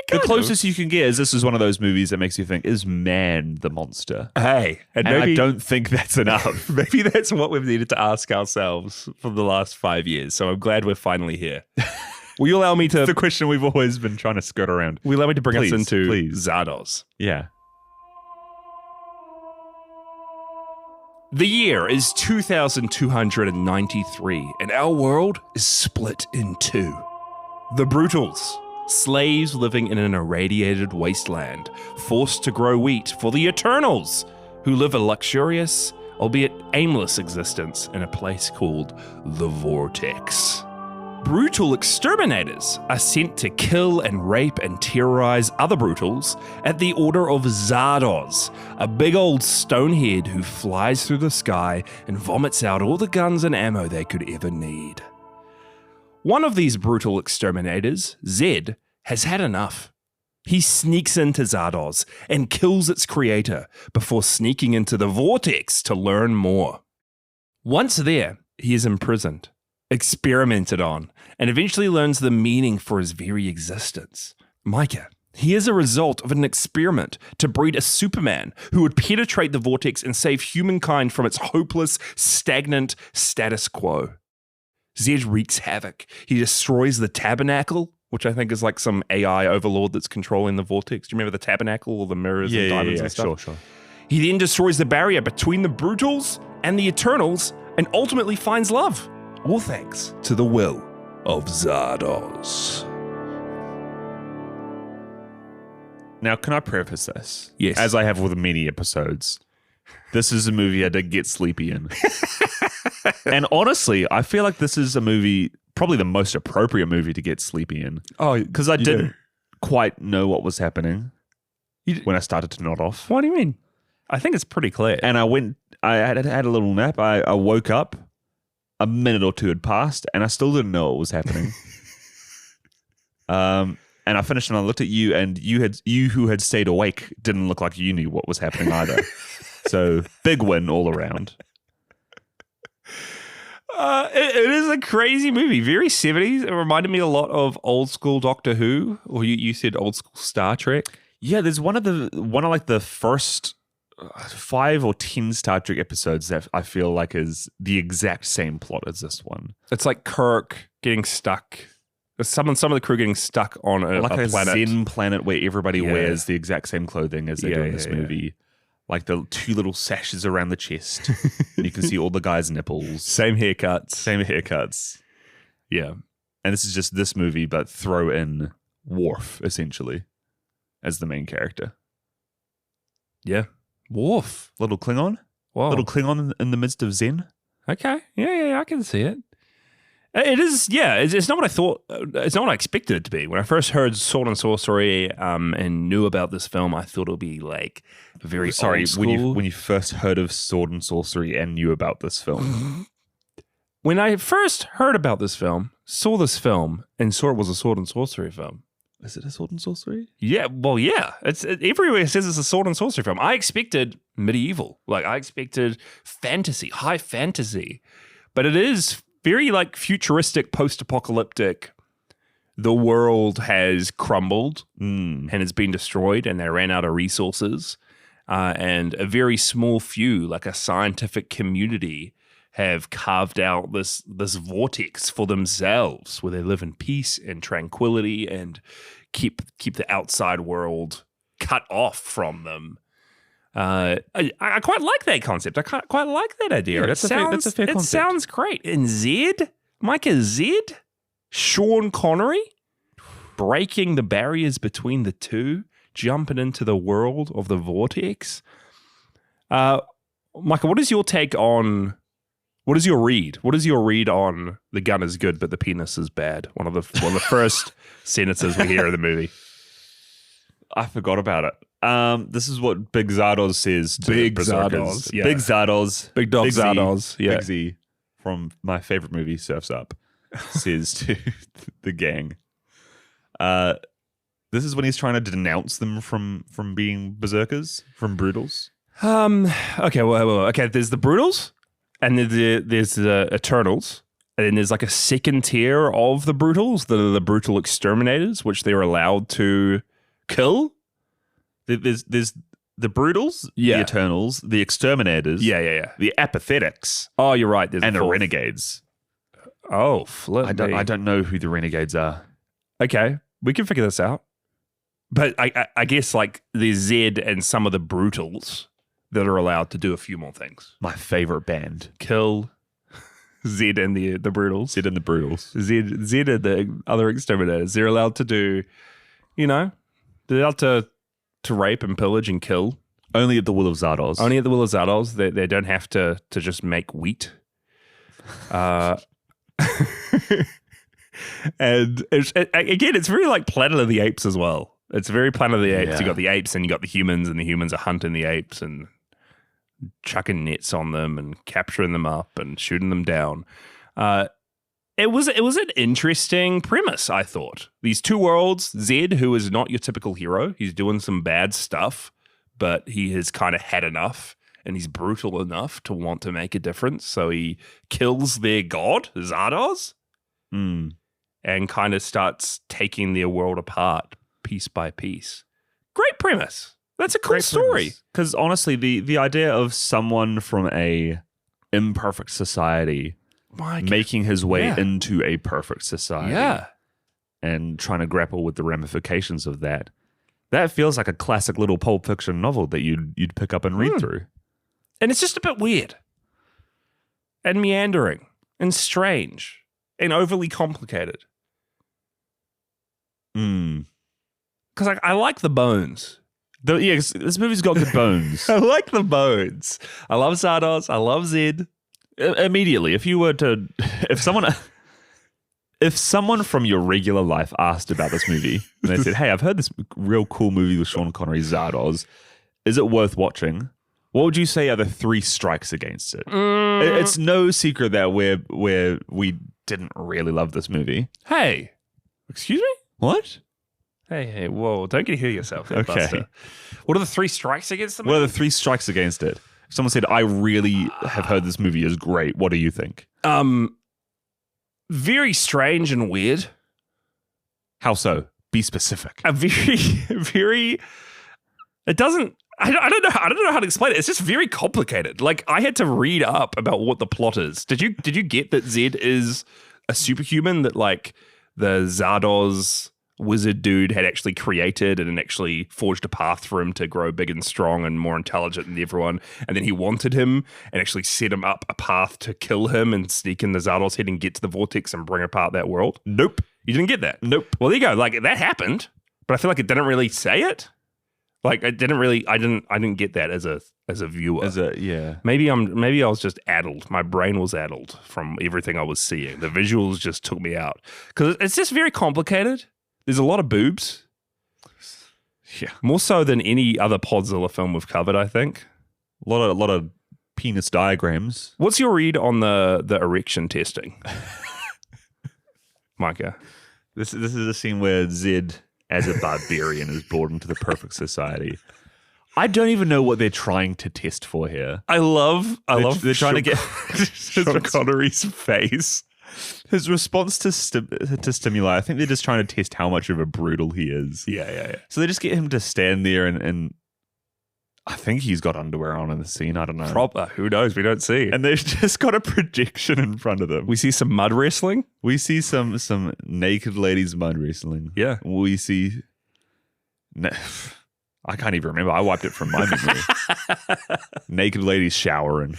Speaker 2: The
Speaker 1: Kind
Speaker 2: closest you can get is this is one of those movies that makes you think, is man the monster?
Speaker 1: Hey, and
Speaker 2: maybe, I don't think that's enough.
Speaker 1: Maybe that's what we've needed to ask ourselves for the last 5 years. So I'm glad we're finally here. Will you allow me to...
Speaker 2: the question we've always been trying to skirt around.
Speaker 1: Will you allow me to bring us into
Speaker 2: please.
Speaker 1: Zardoz?
Speaker 2: Yeah.
Speaker 1: The year is 2293, and our world is split in two. The Brutals, slaves living in an irradiated wasteland, forced to grow wheat for the Eternals, who live a luxurious, albeit aimless existence in a place called the Vortex. Brutal exterminators are sent to kill and rape and terrorize other brutals at the order of Zardoz, a big old stonehead who flies through the sky and vomits out all the guns and ammo they could ever need. One of these brutal exterminators, Zed, has had enough. He sneaks into Zardoz and kills its creator before sneaking into the Vortex to learn more. Once there, he is imprisoned, experimented on, and eventually learns the meaning for his very existence. Micah, he is a result of an experiment to breed a Superman who would penetrate the Vortex and save humankind from its hopeless, stagnant status quo. Zed wreaks havoc. He destroys the Tabernacle, which I think is like some AI overlord that's controlling the Vortex. Do you remember the Tabernacle, or the mirrors and diamonds and stuff?
Speaker 2: Sure.
Speaker 1: He then destroys the barrier between the Brutals and the Eternals and ultimately finds love. All thanks to the will of Zardoz.
Speaker 2: Now, can I preface this?
Speaker 1: Yes.
Speaker 2: As I have with many episodes, this is a movie I did get sleepy in. And honestly, I feel like this is a movie, probably the most appropriate movie to get sleepy in.
Speaker 1: Oh,
Speaker 2: because I didn't quite know what was happening when I started to nod off.
Speaker 1: What do you mean? I think it's pretty clear.
Speaker 2: And I had a little nap. I woke up, a minute or two had passed, and I still didn't know what was happening. And I finished and I looked at you, and you who had stayed awake didn't look like you knew what was happening either. So big win all around.
Speaker 1: It is a crazy movie, very 70s. It reminded me a lot of old school Doctor Who, or you said old school Star Trek.
Speaker 2: Yeah, there's one of like the first 5 or 10 Star Trek episodes that I feel like is the exact same plot as this one.
Speaker 1: It's like Kirk getting stuck. Some of the crew getting stuck on a planet.
Speaker 2: Zen planet where everybody wears the exact same clothing as they do in this movie. Like the 2 little sashes around the chest. And you can see all the guys' nipples.
Speaker 1: Same haircuts.
Speaker 2: Yeah. And this is just this movie, but throw in Worf, essentially, as the main character.
Speaker 1: Yeah. Worf.
Speaker 2: Little Klingon.
Speaker 1: Wow.
Speaker 2: Little Klingon in the midst of Zen.
Speaker 1: Okay. Yeah, I can see it. It is, yeah. It's not what I thought. It's not what I expected it to be. When I first heard Sword and Sorcery and knew about this film, I thought it would be like very old school.
Speaker 2: When you first heard of Sword and Sorcery and knew about this film.
Speaker 1: When I first heard about this film, saw this film, and saw it was a Sword and Sorcery film.
Speaker 2: Is it a Sword and Sorcery?
Speaker 1: Yeah, well, yeah. Everywhere says it's a Sword and Sorcery film. I expected medieval. Like, I expected fantasy, high fantasy. But it is very like futuristic, post-apocalyptic. The world has crumbled and has been destroyed, and they ran out of resources. And a very small few, like a scientific community, have carved out this vortex for themselves, where they live in peace and tranquility and keep the outside world cut off from them. I quite like that concept. I quite like that idea.
Speaker 2: Yeah, that's a fair concept.
Speaker 1: It sounds great. And Zed, Sean Connery, breaking the barriers between the two, jumping into the world of the vortex. Michael, what is your take on? What is your read? What is your read on the gun is good, but the penis is bad? One of the first sentences we hear in the movie.
Speaker 2: I forgot about it. This is what Big Zardoz says to
Speaker 1: Big
Speaker 2: Berserkers.
Speaker 1: Zardoz, yeah.
Speaker 2: Big Zardoz.
Speaker 1: Big dog
Speaker 2: Big Z,
Speaker 1: Zardoz. Yeah.
Speaker 2: Big Z from my favorite movie, Surf's Up, says to the gang. This is when he's trying to denounce them from being berserkers, from brutals.
Speaker 1: Okay, okay. There's the brutals, and there's the Eternals, and then there's like a second tier of the brutals that are the brutal exterminators, which they're allowed to kill.
Speaker 2: There's the brutals, the Eternals, the exterminators, the apathetics.
Speaker 1: Oh, you're right. There's
Speaker 2: and the renegades.
Speaker 1: Oh, flip!
Speaker 2: I don't know who the renegades are.
Speaker 1: Okay, we can figure this out. But I guess like there's Zed and some of the brutals that are allowed to do a few more things.
Speaker 2: My favorite band.
Speaker 1: Kill, Zed and the Brutals.
Speaker 2: Zed and the Brutals.
Speaker 1: Zed and the other exterminators. They're allowed to do, they're allowed to rape and pillage and kill.
Speaker 2: Only at the will of Zardoz.
Speaker 1: Only at the will of Zardoz. They don't have to just make wheat. And it's very like Planet of the Apes as well. It's very Planet of the Apes.
Speaker 2: Yeah.
Speaker 1: You got the apes and you got the humans, and the humans are hunting the apes and chucking nets on them and capturing them up and shooting them down. It was an interesting premise, I thought. These two worlds, Zed, who is not your typical hero, he's doing some bad stuff, but he has kind of had enough. And he's brutal enough to want to make a difference. So he kills their god, Zardoz, and kind of starts taking their world apart piece by piece. Great premise. That's a cool story.
Speaker 2: Because honestly, the idea of someone from a imperfect society making his way into a perfect society and trying to grapple with the ramifications of that feels like a classic little Pulp Fiction novel that you'd pick up and read through.
Speaker 1: And it's just a bit weird and meandering and strange and overly complicated. Because I like the bones.
Speaker 2: This movie's got good bones.
Speaker 1: I like the bones. I love Zardoz. I love Zed.
Speaker 2: Immediately, if someone from your regular life asked about this movie and they said, "Hey, I've heard this real cool movie with Sean Connery, Zardoz. Is it worth watching?" What would you say are the 3 strikes against it? It's no secret that we didn't really love this movie.
Speaker 1: Hey, excuse me?
Speaker 2: What?
Speaker 1: Hey, whoa! Don't get ahead of yourself,
Speaker 2: okay.
Speaker 1: Buster. What are the 3 strikes against the movie?
Speaker 2: What are the 3 strikes against it? If someone said, "I really have heard this movie is great," what do you think?
Speaker 1: Very strange and weird.
Speaker 2: How so? Be specific.
Speaker 1: A very. It doesn't. I don't know how to explain it. It's just very complicated. Like, I had to read up about what the plot is. Did you get that Zed is a superhuman that like the Zardoz wizard dude had actually created and actually forged a path for him to grow big and strong and more intelligent than everyone, and then he wanted him and actually set him up a path to kill him and sneak in the Zardoz head and get to the vortex and bring apart that world?
Speaker 2: Nope.
Speaker 1: You didn't get that?
Speaker 2: Nope.
Speaker 1: Well, there you go. Like, that happened, but I feel like it didn't really say it. Like, I didn't get that as a viewer. Maybe I was just addled. My brain was addled from everything I was seeing. The visuals just took me out because it's just very complicated. There's a lot of boobs.
Speaker 2: Yeah,
Speaker 1: more so than any other Podzilla film we've covered, I think.
Speaker 2: A lot of penis diagrams.
Speaker 1: What's your read on the erection testing, Micah?
Speaker 2: This is a scene where Zed, as a barbarian, is brought into the perfect society. I don't even know what they're trying to test for here.
Speaker 1: I love
Speaker 2: they're trying to get
Speaker 1: Sean Connery's face.
Speaker 2: His response to stimuli. I think they're just trying to test how much of a brutal he is.
Speaker 1: Yeah.
Speaker 2: So they just get him to stand there and I think he's got underwear on in the scene. I don't know.
Speaker 1: Proper. Who knows? We don't see.
Speaker 2: And they've just got a projection in front of them.
Speaker 1: We see some mud wrestling.
Speaker 2: We see some naked ladies mud wrestling.
Speaker 1: Yeah.
Speaker 2: We see... I can't even remember. I wiped it from my memory. Naked ladies showering.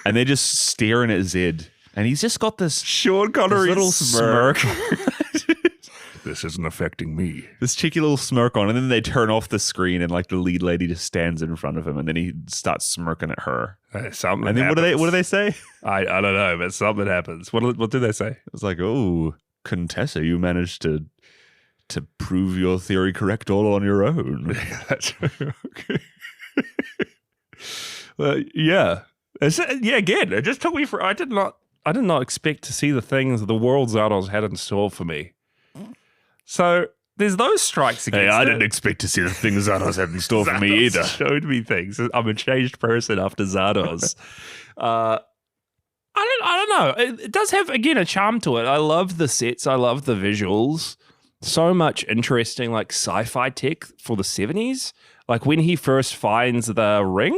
Speaker 2: And they're just staring at Zed. And he's just got this
Speaker 1: Sean Connery
Speaker 2: little smirk.
Speaker 1: This isn't affecting me.
Speaker 2: This cheeky little smirk on. And then they turn off the screen and like the lead lady just stands in front of him. And then he starts smirking at her.
Speaker 1: Something
Speaker 2: and then
Speaker 1: happens.
Speaker 2: what do they say?
Speaker 1: I don't know, but something happens. What do they say?
Speaker 2: It's like, "Oh, Contessa, you managed to prove your theory correct all on your own."
Speaker 1: Okay. Yeah. Again, it just took me I did not expect to see the things the world Zardoz had in store for me. So there's those strikes against
Speaker 2: I didn't expect to see the things Zardoz had in store for me either.
Speaker 1: Showed me things. I'm a changed person after Zardoz. I don't know. It does have, again, a charm to it. I love the sets. I love the visuals. So much interesting, like, sci-fi tech for the 70s. Like, when he first finds the ring.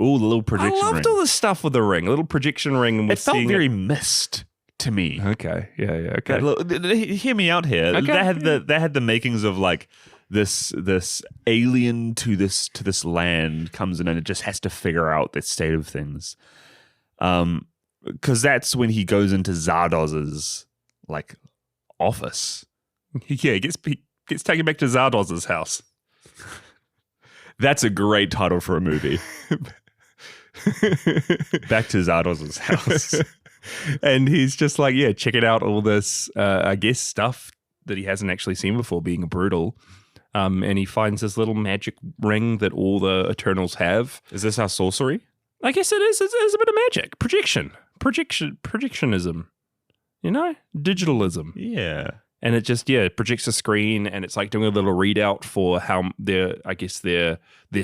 Speaker 2: Ooh, the little projection ring.
Speaker 1: I loved all the stuff with the ring. A little projection ring. And
Speaker 2: it felt very Mist to me.
Speaker 1: Okay. Yeah. Okay.
Speaker 2: Look, hear me out here.
Speaker 1: Okay.
Speaker 2: They had the makings of like this alien to this land comes in and it just has to figure out the state of things. Because that's when he goes into Zardoz's like office.
Speaker 1: Yeah, he gets taken back to Zardoz's house.
Speaker 2: That's a great title for a movie. Back to Zardoz's house.
Speaker 1: And he's just like, yeah, checking out all this, I guess, stuff that he hasn't actually seen before, being brutal. And he finds this little magic ring that all the Eternals have.
Speaker 2: Is this our sorcery?
Speaker 1: I guess it is. It's a bit of magic. Projectionism. You know? Digitalism.
Speaker 2: Yeah.
Speaker 1: And it just, projects a screen, and it's like doing a little readout for how their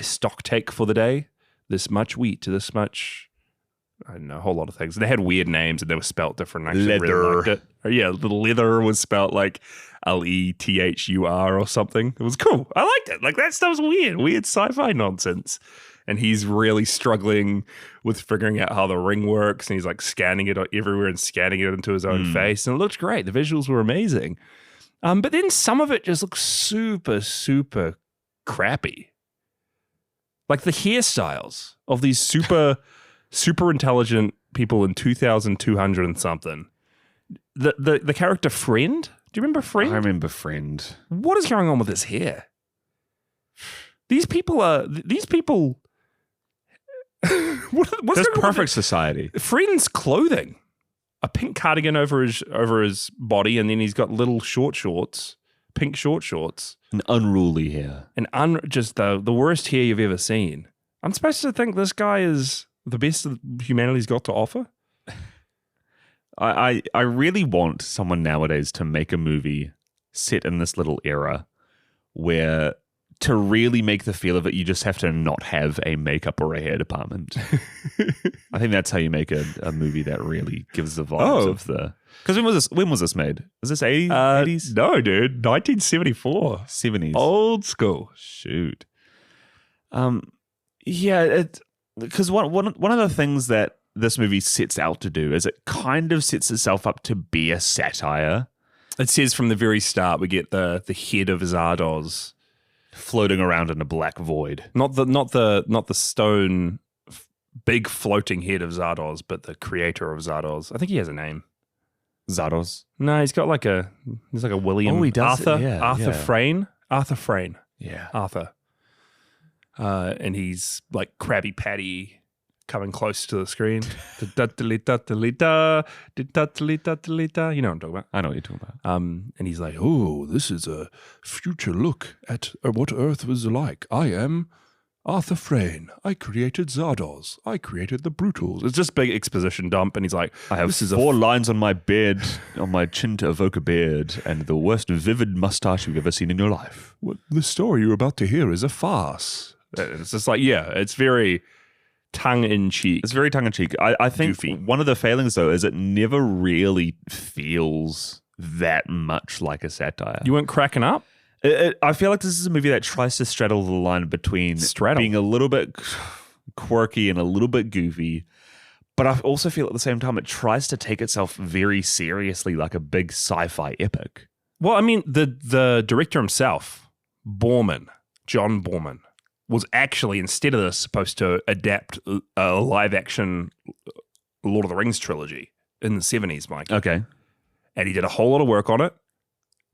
Speaker 1: stock take for the day. This much wheat to this much, I don't know, a whole lot of things. They had weird names and they were spelt different. I actually really liked it. Yeah, the leather was spelt like Lethur or something. It was cool. I liked it. Like, that stuff's weird sci-fi nonsense. And he's really struggling with figuring out how the ring works. And he's like scanning it everywhere and scanning it into his own face. And it looked great. The visuals were amazing. But then some of it just looks super, super crappy. Like the hairstyles of these super, super intelligent people in 2200 and something. The character Friend. Do you remember Friend?
Speaker 2: I remember Friend.
Speaker 1: What is going on with his hair? These people.
Speaker 2: That's perfect society.
Speaker 1: Friend's clothing, a pink cardigan over his body, and then he's got little shorts, pink short shorts,
Speaker 2: an unruly hair,
Speaker 1: and just the worst hair you've ever seen. I'm supposed to think this guy is the best that humanity's got to offer.
Speaker 2: I really want someone nowadays to make a movie set in this little era where, to really make the feel of it, you just have to not have a makeup or a hair department. I think that's how you make a movie that really gives the vibes of the... Because when was this made? Was this 80s?
Speaker 1: No, dude. 1974.
Speaker 2: 70s.
Speaker 1: Old school.
Speaker 2: Shoot. Yeah, because one of the things that this movie sets out to do is it kind of sets itself up to be a satire.
Speaker 1: It says from the very start, we get the head of Zardoz
Speaker 2: floating around in a black void.
Speaker 1: Not the stone big floating head of Zardoz, but the creator of Zardoz. I think he has a name.
Speaker 2: Zardoz?
Speaker 1: No, he's got like a William.
Speaker 2: Oh, he does.
Speaker 1: Arthur Frayne. Arthur Frayne.
Speaker 2: Yeah.
Speaker 1: Arthur. And he's like Krabby Patty coming close to the screen. You know what I'm talking about.
Speaker 2: I know what you're talking about.
Speaker 1: And he's like, oh, this is a future look at what Earth was like. I am Arthur Frayne. I created Zardoz. I created the Brutals. It's just big exposition dump. And he's like,
Speaker 2: I have 4 lines on my beard, on my chin to evoke a beard, and the worst vivid mustache you've ever seen in your life.
Speaker 1: What, the story you're about to hear is a farce. It's just like, it's very tongue-in-cheek.
Speaker 2: It's very tongue-in-cheek. I think
Speaker 1: goofy.
Speaker 2: One of the failings, though, is it never really feels that much like a satire.
Speaker 1: You weren't cracking up?
Speaker 2: I feel like this is a movie that tries to straddle the line between being a little bit quirky and a little bit goofy, but I also feel at the same time it tries to take itself very seriously, like a big sci-fi epic.
Speaker 1: Well, I mean, the director himself, John Borman, was actually, instead of this, supposed to adapt a live-action Lord of the Rings trilogy in the 70s, Mike.
Speaker 2: Okay.
Speaker 1: And he did a whole lot of work on it,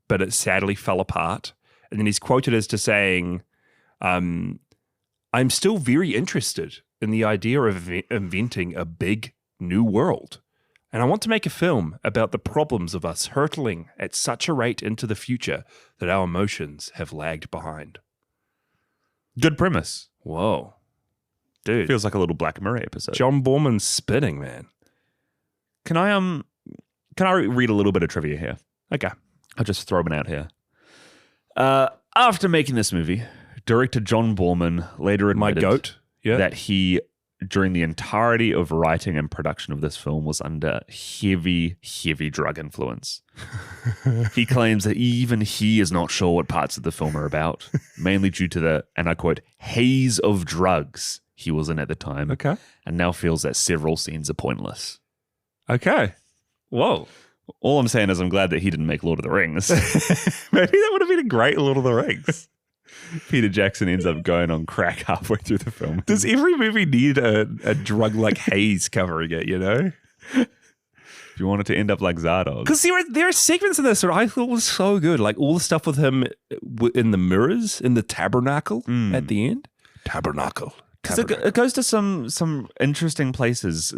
Speaker 1: but it sadly fell apart. And then he's quoted as to saying, I'm still very interested in the idea of inventing a big new world. And I want to make a film about the problems of us hurtling at such a rate into the future that our emotions have lagged behind.
Speaker 2: Good premise.
Speaker 1: Whoa. Dude.
Speaker 2: Feels like a little Black Mirror episode.
Speaker 1: John Borman's spitting, man.
Speaker 2: Can I read a little bit of trivia here?
Speaker 1: Okay.
Speaker 2: I'll just throw it out here. After making this movie, director John Borman later admitted that he, during the entirety of writing and production of this film, was under heavy, heavy drug influence. He claims that even he is not sure what parts of the film are about, mainly due to the, and I quote, haze of drugs he was in at the time.
Speaker 1: Okay.
Speaker 2: And now feels that several scenes are pointless.
Speaker 1: Okay. Whoa.
Speaker 2: All I'm saying is I'm glad that he didn't make Lord of the Rings.
Speaker 1: Maybe that would have been a great Lord of the Rings.
Speaker 2: Peter Jackson ends up going on crack halfway through the film.
Speaker 1: Does every movie need a drug like haze covering it, you know?
Speaker 2: If you wanted to end up like Zardoz.
Speaker 1: Because there are segments in this that I thought was so good. Like all the stuff with him in the mirrors, in the tabernacle at the end. Tabernacle.
Speaker 2: Because it goes to some interesting places.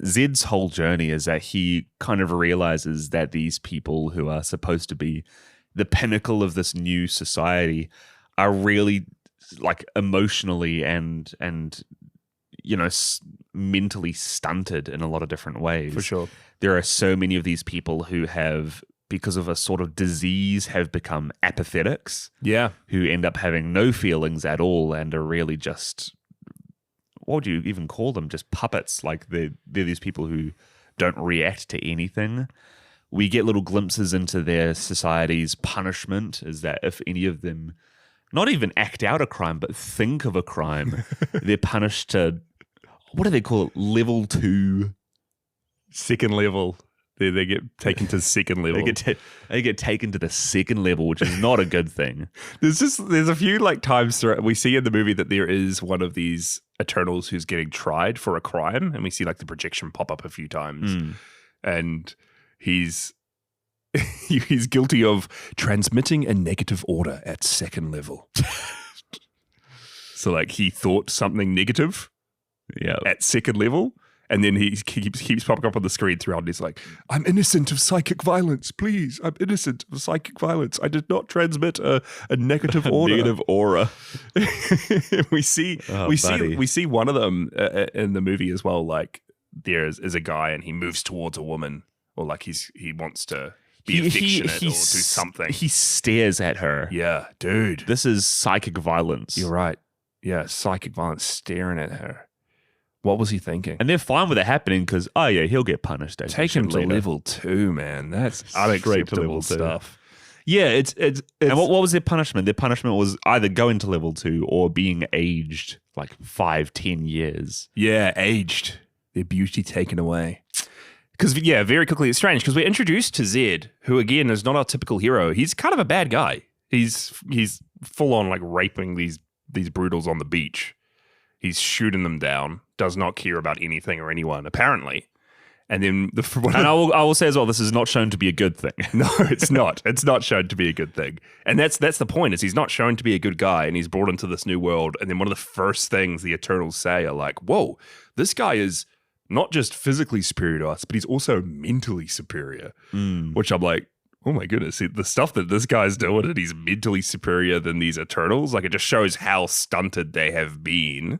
Speaker 2: Zed's whole journey is that he kind of realizes that these people who are supposed to be the pinnacle of this new society are really like emotionally and mentally stunted in a lot of different ways.
Speaker 1: For sure.
Speaker 2: There are so many of these people who have, because of a sort of disease, have become apathetics.
Speaker 1: Yeah.
Speaker 2: Who end up having no feelings at all and are really just, what would you even call them? Just puppets. Like they're these people who don't react to anything. We get little glimpses into their society's punishment, is that if any of them not even act out a crime, but think of a crime, they're punished to, what do they call it? Level 2.
Speaker 1: Second level. They get taken to second level.
Speaker 2: They get taken to the second level, which is not a good thing.
Speaker 1: There's a few like times throughout, we see in the movie that there is one of these Eternals who's getting tried for a crime, and we see like the projection pop up a few times, and he's guilty of transmitting a negative order at second level. So like he thought something negative, at second level. And then he keeps popping up on the screen throughout, and he's like, I'm innocent of psychic violence, please. I'm innocent of psychic violence. I did not transmit a negative order.
Speaker 2: Negative aura.
Speaker 1: we see one of them in the movie as well. Like there is a guy, and he moves towards a woman, or like he wants to be affectionate or do something.
Speaker 2: He stares at her.
Speaker 1: Yeah, dude.
Speaker 2: This is psychic violence.
Speaker 1: You're right. Yeah, psychic violence, staring at her. What was he thinking?
Speaker 2: And they're fine with it happening because, he'll get punished.
Speaker 1: Take him to level 2, man. That's unacceptable stuff. Yeah, it's
Speaker 2: and what was their punishment? Their punishment was either going to level 2 or being aged like 5-10 years.
Speaker 1: Yeah, aged. Their beauty taken away. Because, very quickly, it's strange because we're introduced to Zed, who, again, is not our typical hero. He's kind of a bad guy. He's full on like raping these brutals on the beach. He's shooting them down, does not care about anything or anyone, apparently. And then I
Speaker 2: will say as well, this is not shown to be a good thing.
Speaker 1: No, it's not. It's not shown to be a good thing. And that's the point, is he's not shown to be a good guy, and he's brought into this new world. And then one of the first things the Eternals say are like, whoa, this guy is not just physically superior to us, but he's also mentally superior. Which I'm like, oh my goodness, the stuff that this guy's doing, and he's mentally superior than these Eternals, like it just shows how stunted they have been.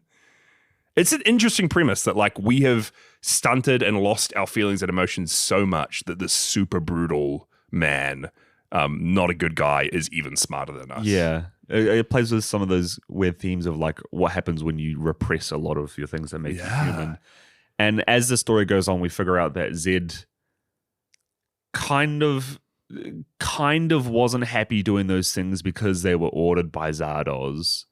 Speaker 1: It's an interesting premise that like we have stunted and lost our feelings and emotions so much that this super brutal man, not a good guy, is even smarter than us.
Speaker 2: Yeah. It plays with some of those weird themes of like what happens when you repress a lot of your things that make you human. And as the story goes on, we figure out that Zed kind of wasn't happy doing those things because they were ordered by Zardoz.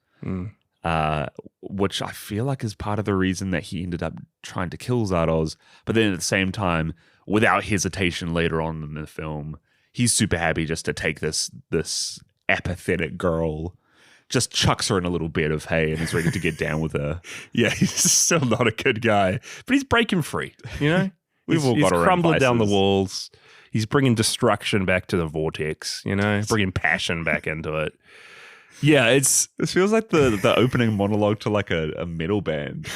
Speaker 2: Which I feel like is part of the reason that he ended up trying to kill Zardoz. But then at the same time, without hesitation later on in the film, he's super happy just to take this apathetic girl, just chucks her in a little bed of hay and is ready to get down with her.
Speaker 1: Yeah, he's still not a good guy, but he's breaking free, you know?
Speaker 2: We've all got our
Speaker 1: crumbling
Speaker 2: own
Speaker 1: down the walls. He's bringing destruction back to the vortex, you know? Bringing passion back into it. Yeah, this
Speaker 2: feels like the opening monologue to like a metal band.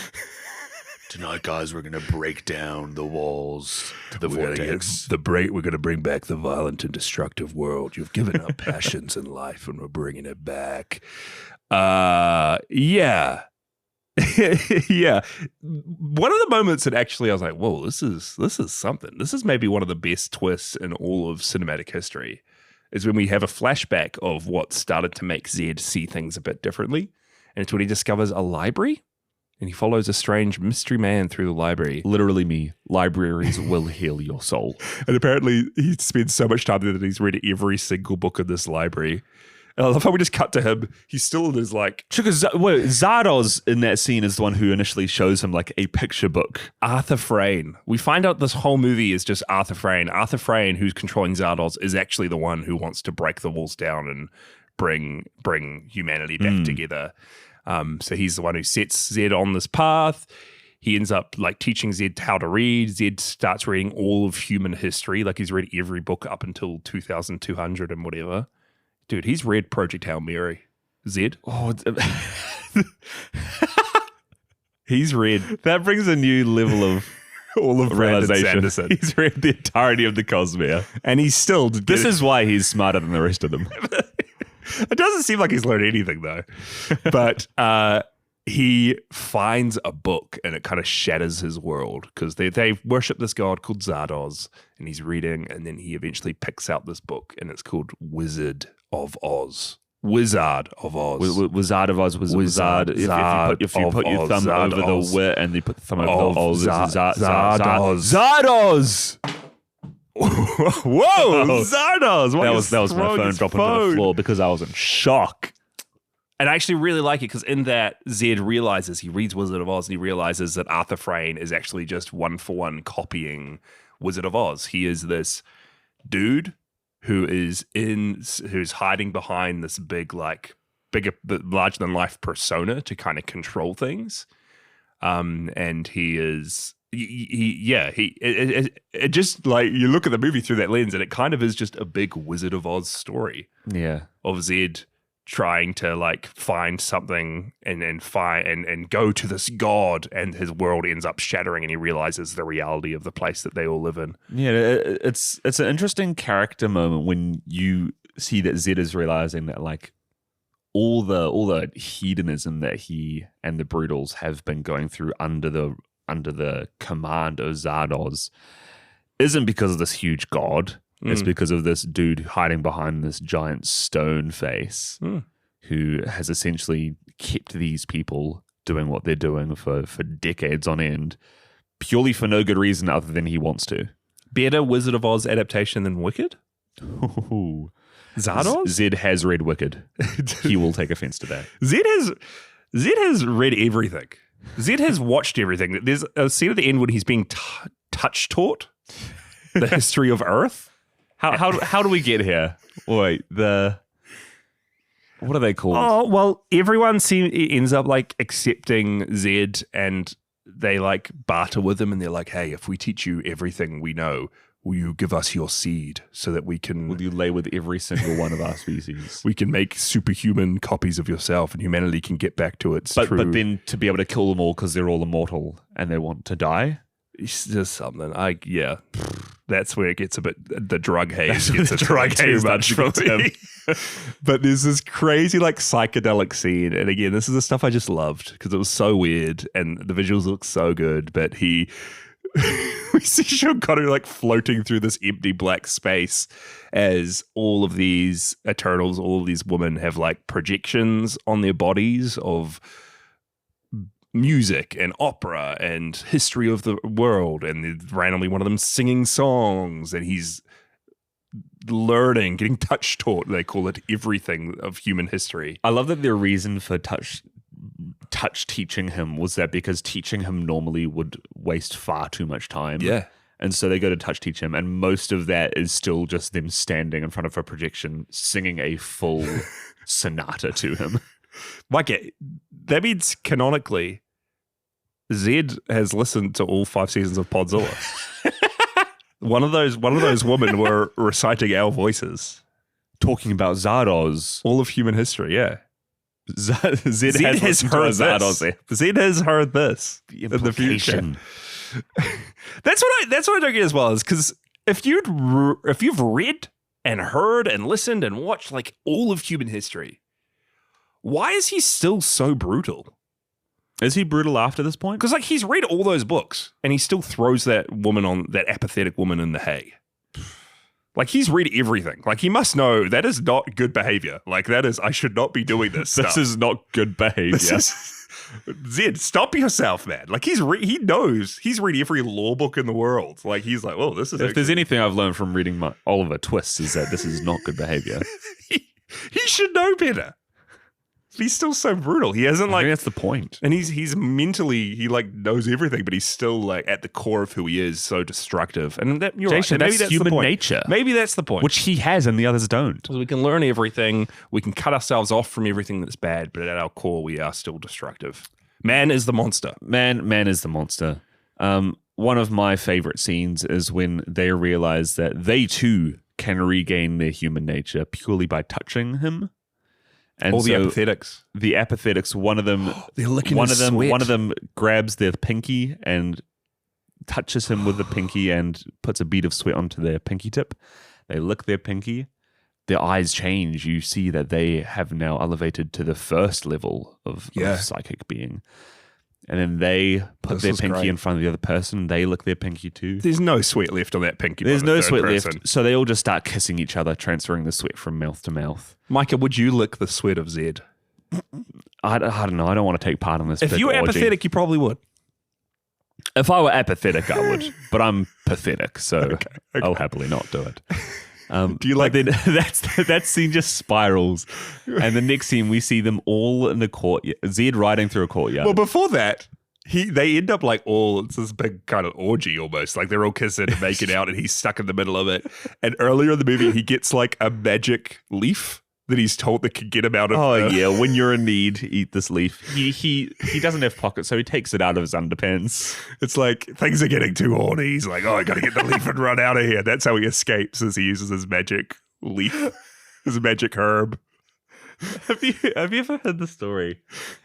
Speaker 3: Tonight, guys, we're going to break down the walls to the vortex.
Speaker 1: We're going to bring back the violent and destructive world. You've given up passions in life, and we're bringing it back. Yeah. Yeah. One of the moments that actually I was like, whoa, this is something. This is maybe one of the best twists in all of cinematic history, is when we have a flashback of what started to make Zed see things a bit differently. And it's when he discovers a library, and he follows a strange mystery man through the library.
Speaker 2: Literally me. Libraries will heal your soul.
Speaker 1: And apparently he spends so much time there that he's read every single book in this library. And I love how we just cut to him. He's still in his like...
Speaker 2: Zardoz in that scene is the one who initially shows him like a picture book.
Speaker 1: Arthur Frayne. We find out this whole movie is just Arthur Frayne. Arthur Frayne, who's controlling Zardoz, is actually the one who wants to break the walls down and bring humanity back together. So he's the one who sets Zed on this path. he ends up like teaching Zed how to read. Zed starts reading all of human history. Like he's read every book up until 2200 and whatever. Dude, he's read Project Hail Mary. Zed.
Speaker 2: Oh,
Speaker 1: He's read.
Speaker 2: that brings a new level of
Speaker 1: all of
Speaker 2: realization.
Speaker 1: Sanderson.
Speaker 2: He's read the entirety of the Cosmere.
Speaker 1: And he's still...
Speaker 2: This is why he's smarter than the rest of them.
Speaker 1: It doesn't seem like he's learned anything, though. But he finds a book and it kind of shatters his world because they worship this god called Zardoz, and he's reading, and then he eventually picks out this book, and it's called Wizard of Oz. Wizard of Oz.
Speaker 2: Wizard of Oz was Wizard. If you put your thumb over the W and you put the thumb over the Oz,
Speaker 1: Zardoz.
Speaker 2: Zardoz!
Speaker 1: Whoa! Zardoz!
Speaker 2: That was my phone dropping to the floor because I was in shock.
Speaker 1: And I actually really like it because in that, Zed realizes, he reads Wizard of Oz and he realizes that Arthur Frayne is actually just one-for-one copying Wizard of Oz. He is this dude who's hiding behind this larger than life persona to kind of control things. And he is, it just like you look at the movie through that lens and it kind of is just a big Wizard of Oz story.
Speaker 2: Yeah.
Speaker 1: Of Zed trying to like find something and go to this god, and his world ends up shattering and he realizes the reality of the place that they all live in.
Speaker 2: Yeah, it's an interesting character moment when you see that Zed is realizing that like all the hedonism that he and the Brutals have been going through under the command of Zardoz isn't because of this huge god. It's because of this dude hiding behind this giant stone face who has essentially kept these people doing what they're doing for decades on end, purely for no good reason other than he wants to.
Speaker 1: Better Wizard of Oz adaptation than Wicked?
Speaker 2: Ooh.
Speaker 1: Zardoz?
Speaker 2: Zed has read Wicked. He will take offense to that.
Speaker 1: Zed has read everything. Zed has watched everything. There's a scene at the end when he's being touch taught the history of Earth.
Speaker 2: How do we get here? Wait, what are they called?
Speaker 1: Oh, well, everyone ends up like accepting Zed, and they like barter with him, and they're like, hey, if we teach you everything we know, will you give us your seed so that we can...
Speaker 2: Will you lay with every single one of our species?
Speaker 1: We can make superhuman copies of yourself and humanity can get back to its true...
Speaker 2: But then to be able to kill them all because they're all immortal and they want to die?
Speaker 1: It's just something. That's where it gets a bit... The drug haze gets
Speaker 2: the drug haze
Speaker 1: too much for me. But there's this crazy like psychedelic scene. And again, this is the stuff I just loved because it was so weird and the visuals look so good. But we see Sean Connery like floating through this empty black space as all of these Eternals, all of these women have like projections on their bodies of music and opera and history of the world, and randomly one of them singing songs, and he's learning, getting touch taught, they call it, everything of human history.
Speaker 2: I love that their reason for touch teaching him was that because teaching him normally would waste far too much time.
Speaker 1: Yeah.
Speaker 2: And so they go to touch teach him, and most of that is still just them standing in front of a projection singing a full sonata to him.
Speaker 1: Like, that means canonically Zed has listened to all 5 seasons of Podzilla. One of those women were reciting our voices,
Speaker 2: talking about Zardoz,
Speaker 1: all of human history. Yeah,
Speaker 2: Zed has heard Zardoz.
Speaker 1: Zed has heard this in the future. That's what I don't get as well, is because if you've read and heard and listened and watched like all of human history, why is he still so brutal?
Speaker 2: Is he brutal after this point?
Speaker 1: Because like he's read all those books and he still throws that apathetic woman in the hay. Like he's read everything. Like he must know that is not good behavior. Like that is, I should not be doing this stuff.
Speaker 2: This is not good behavior.
Speaker 1: Zed, stop yourself, man. Like he knows. He's read every law book in the world. Like he's like, oh, this is...
Speaker 2: If there's anything I've learned from reading Oliver Twist is that this is not good behavior.
Speaker 1: he should know better. He's still so brutal. He hasn't
Speaker 2: I think that's the point.
Speaker 1: And he's mentally, he like knows everything, but he's still like at the core of who he is, so destructive. And you're
Speaker 2: Jason,
Speaker 1: right.
Speaker 2: Maybe that's human nature.
Speaker 1: Maybe that's the point.
Speaker 2: Which he has and the others don't.
Speaker 1: So we can learn everything. We can cut ourselves off from everything that's bad, but at our core, we are still destructive. Man is the monster.
Speaker 2: Man is the monster. One of my favorite scenes is when they realize that they too can regain their human nature purely by touching him. And
Speaker 1: all the apathetics.
Speaker 2: The apathetics, one of them
Speaker 1: they're licking
Speaker 2: one
Speaker 1: his
Speaker 2: of them
Speaker 1: sweat.
Speaker 2: one of them grabs their pinky and touches him with the pinky and puts a bead of sweat onto their pinky tip. They lick their pinky. Their eyes change. You see that they have now elevated to the first level of psychic being. And then they put their pinky in front of the other person. They lick their pinky too.
Speaker 1: There's no sweat left on that pinky.
Speaker 2: There's no sweat
Speaker 1: person.
Speaker 2: left. So they all just start kissing each other, transferring the sweat from mouth to mouth.
Speaker 1: Micah, would you lick the sweat of Zed?
Speaker 2: I don't know. I don't want to take part in this.
Speaker 1: If you were apathetic, you probably would.
Speaker 2: If I were apathetic, I would. But I'm pathetic, so I'll happily not do it.
Speaker 1: Do you like
Speaker 2: then that scene just spirals, and the next scene we see them all in the courtyard. Zed riding through a courtyard.
Speaker 1: Well, before that, they end up like it's this big kind of orgy almost. Like they're all kissing and making out, and he's stuck in the middle of it. And earlier in the movie, he gets like a magic leaf that he's told that can get him out of.
Speaker 2: Oh yeah, when you're in need, eat this leaf. He doesn't have pockets, so he takes it out of his underpants.
Speaker 1: It's like things are getting too horny. He's like, I got to get the leaf and run out of here. That's how he escapes, as he uses his magic leaf, his magic herb.
Speaker 2: Have you ever heard the story?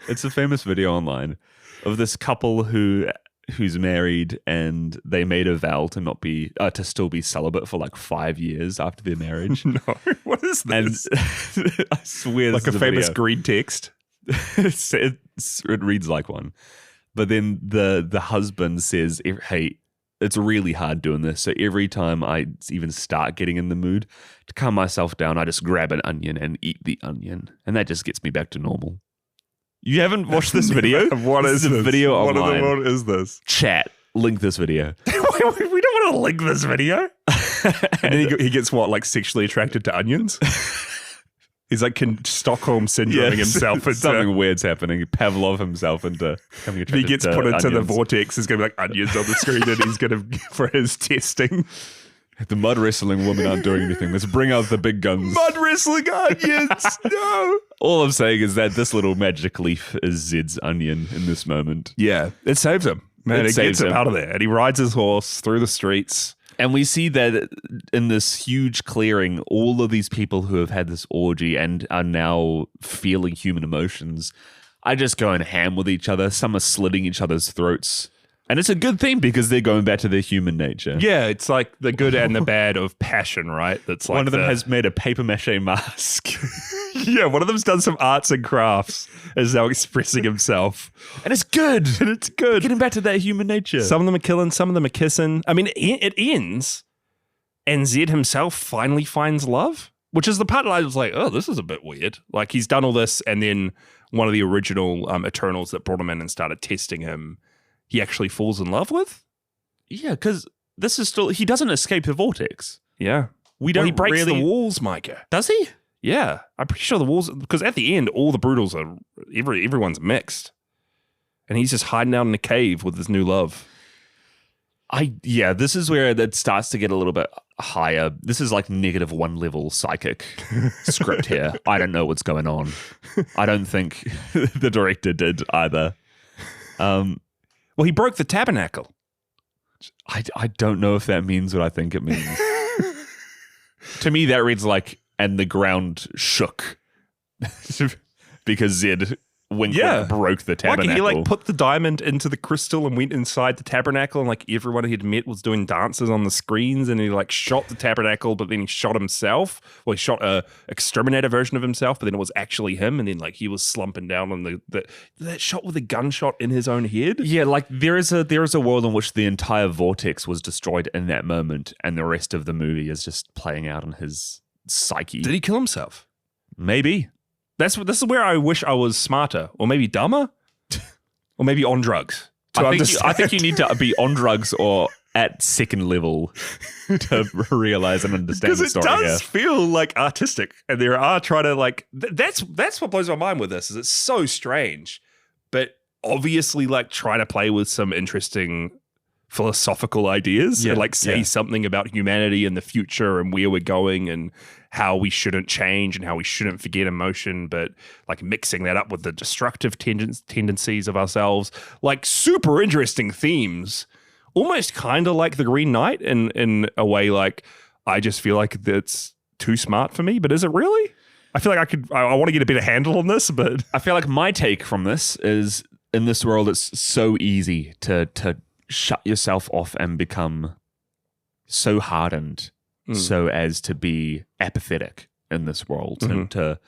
Speaker 2: It's a famous video online of this couple who's married and they made a vow to not be to still be celibate for like 5 years after their marriage.
Speaker 1: No, what is this?
Speaker 2: And I swear,
Speaker 1: like
Speaker 2: this
Speaker 1: a
Speaker 2: is
Speaker 1: famous
Speaker 2: video.
Speaker 1: green text.
Speaker 2: It reads like one, but then the husband says, "Hey, it's really hard doing this. So every time I even start getting in the mood to calm myself down, I just grab an onion and eat the onion, and that just gets me back to normal." You haven't watched this video?
Speaker 1: What is this?
Speaker 2: Video
Speaker 1: what
Speaker 2: online.
Speaker 1: in the world is this?
Speaker 2: Chat, link this video.
Speaker 1: We don't want to link this video. And then he gets what, like sexually attracted to onions? He's like Stockholm syndroming himself into
Speaker 2: something weird's happening. Pavlov himself into becoming attracted
Speaker 1: if he gets
Speaker 2: to
Speaker 1: put into
Speaker 2: onions.
Speaker 1: the vortex, there's going to be like onions on the screen and he's going to, for his testing.
Speaker 2: The mud wrestling women aren't doing anything. Let's bring out the big guns.
Speaker 1: Mud wrestling onions! No!
Speaker 2: All I'm saying is that this little magic leaf is Zed's onion in this moment.
Speaker 1: Yeah, it saves him. Man, it
Speaker 2: saves
Speaker 1: gets him
Speaker 2: him.
Speaker 1: out of there. And he rides his horse through the streets.
Speaker 2: And we see that in this huge clearing, all of these people who have had this orgy and are now feeling human emotions are just going ham with each other. Some are slitting each other's throats. And it's a good thing because they're going back to their human nature.
Speaker 1: Yeah, it's like the good and the bad of passion, right? That's like
Speaker 2: one of them has made a paper mache mask.
Speaker 1: Yeah, one of them's done some arts and crafts, is now expressing himself.
Speaker 2: And it's good.
Speaker 1: And it's good.
Speaker 2: Getting back to that human nature.
Speaker 1: Some of them are killing, some of them are kissing. I mean, it ends, and Zed himself finally finds love, which is the part that I was like, oh, this is a bit weird. Like, he's done all this, and then one of the original Eternals that brought him in and started testing him, he actually falls in love with?
Speaker 2: Yeah, because this is still... He doesn't escape the vortex.
Speaker 1: Yeah.
Speaker 2: We don't
Speaker 1: he breaks
Speaker 2: really...
Speaker 1: the walls, Micah.
Speaker 2: Does he?
Speaker 1: Yeah. I'm pretty sure the walls... Because at the end, all the Brutals are... Everyone's mixed. And he's just hiding out in a cave with his new love.
Speaker 2: Yeah, this is where that starts to get a little bit higher. This is like -1 level psychic script here. I don't know what's going on. I don't think the director did either.
Speaker 1: Well, he broke the tabernacle.
Speaker 2: I don't know if that means what I think it means. To me, that reads like, and the ground shook because Zed wink broke the tabernacle.
Speaker 1: Like he put the diamond into the crystal and went inside the tabernacle, and like everyone he'd met was doing dances on the screens, and he like shot the tabernacle, but then he shot himself. Well, he shot a exterminator version of himself, but then it was actually him, and then like he was slumping down on that shot with a gunshot in his own head.
Speaker 2: Yeah, like there is a world in which the entire vortex was destroyed in that moment, and the rest of the movie is just playing out in his psyche.
Speaker 1: Did he kill himself?
Speaker 2: Maybe.
Speaker 1: This is where I wish I was smarter, or maybe dumber, or maybe on drugs.
Speaker 2: I think you need to be on drugs or at second level to realize and understand the story.
Speaker 1: Because it does feel like artistic, and there are trying to like. That's what blows my mind with this. Is it's so strange, but obviously like trying to play with some interesting philosophical ideas and like say something about humanity and the future and where we're going and how we shouldn't change and how we shouldn't forget emotion, but like mixing that up with the destructive tendencies of ourselves. Like super interesting themes, almost kind of like the Green Knight in a way. Like I just feel like that's too smart for me, but is it really? I feel like I want to get a better handle on this, but
Speaker 2: I feel like my take from this is in this world, it's so easy to shut yourself off and become so hardened so as to be apathetic in this world and to,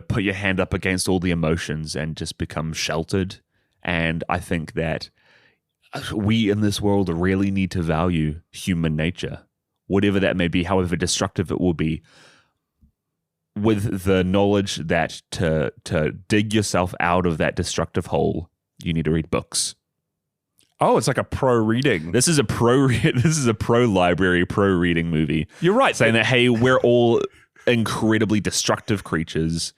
Speaker 2: put your hand up against all the emotions and just become sheltered. And I think that we in this world really need to value human nature, whatever that may be, however destructive it will be, with the knowledge that to dig yourself out of that destructive hole, you need to read books.
Speaker 1: Oh, it's like a pro reading.
Speaker 2: This is a pro library, pro reading movie.
Speaker 1: You're right.
Speaker 2: Saying that, hey, we're all incredibly destructive creatures.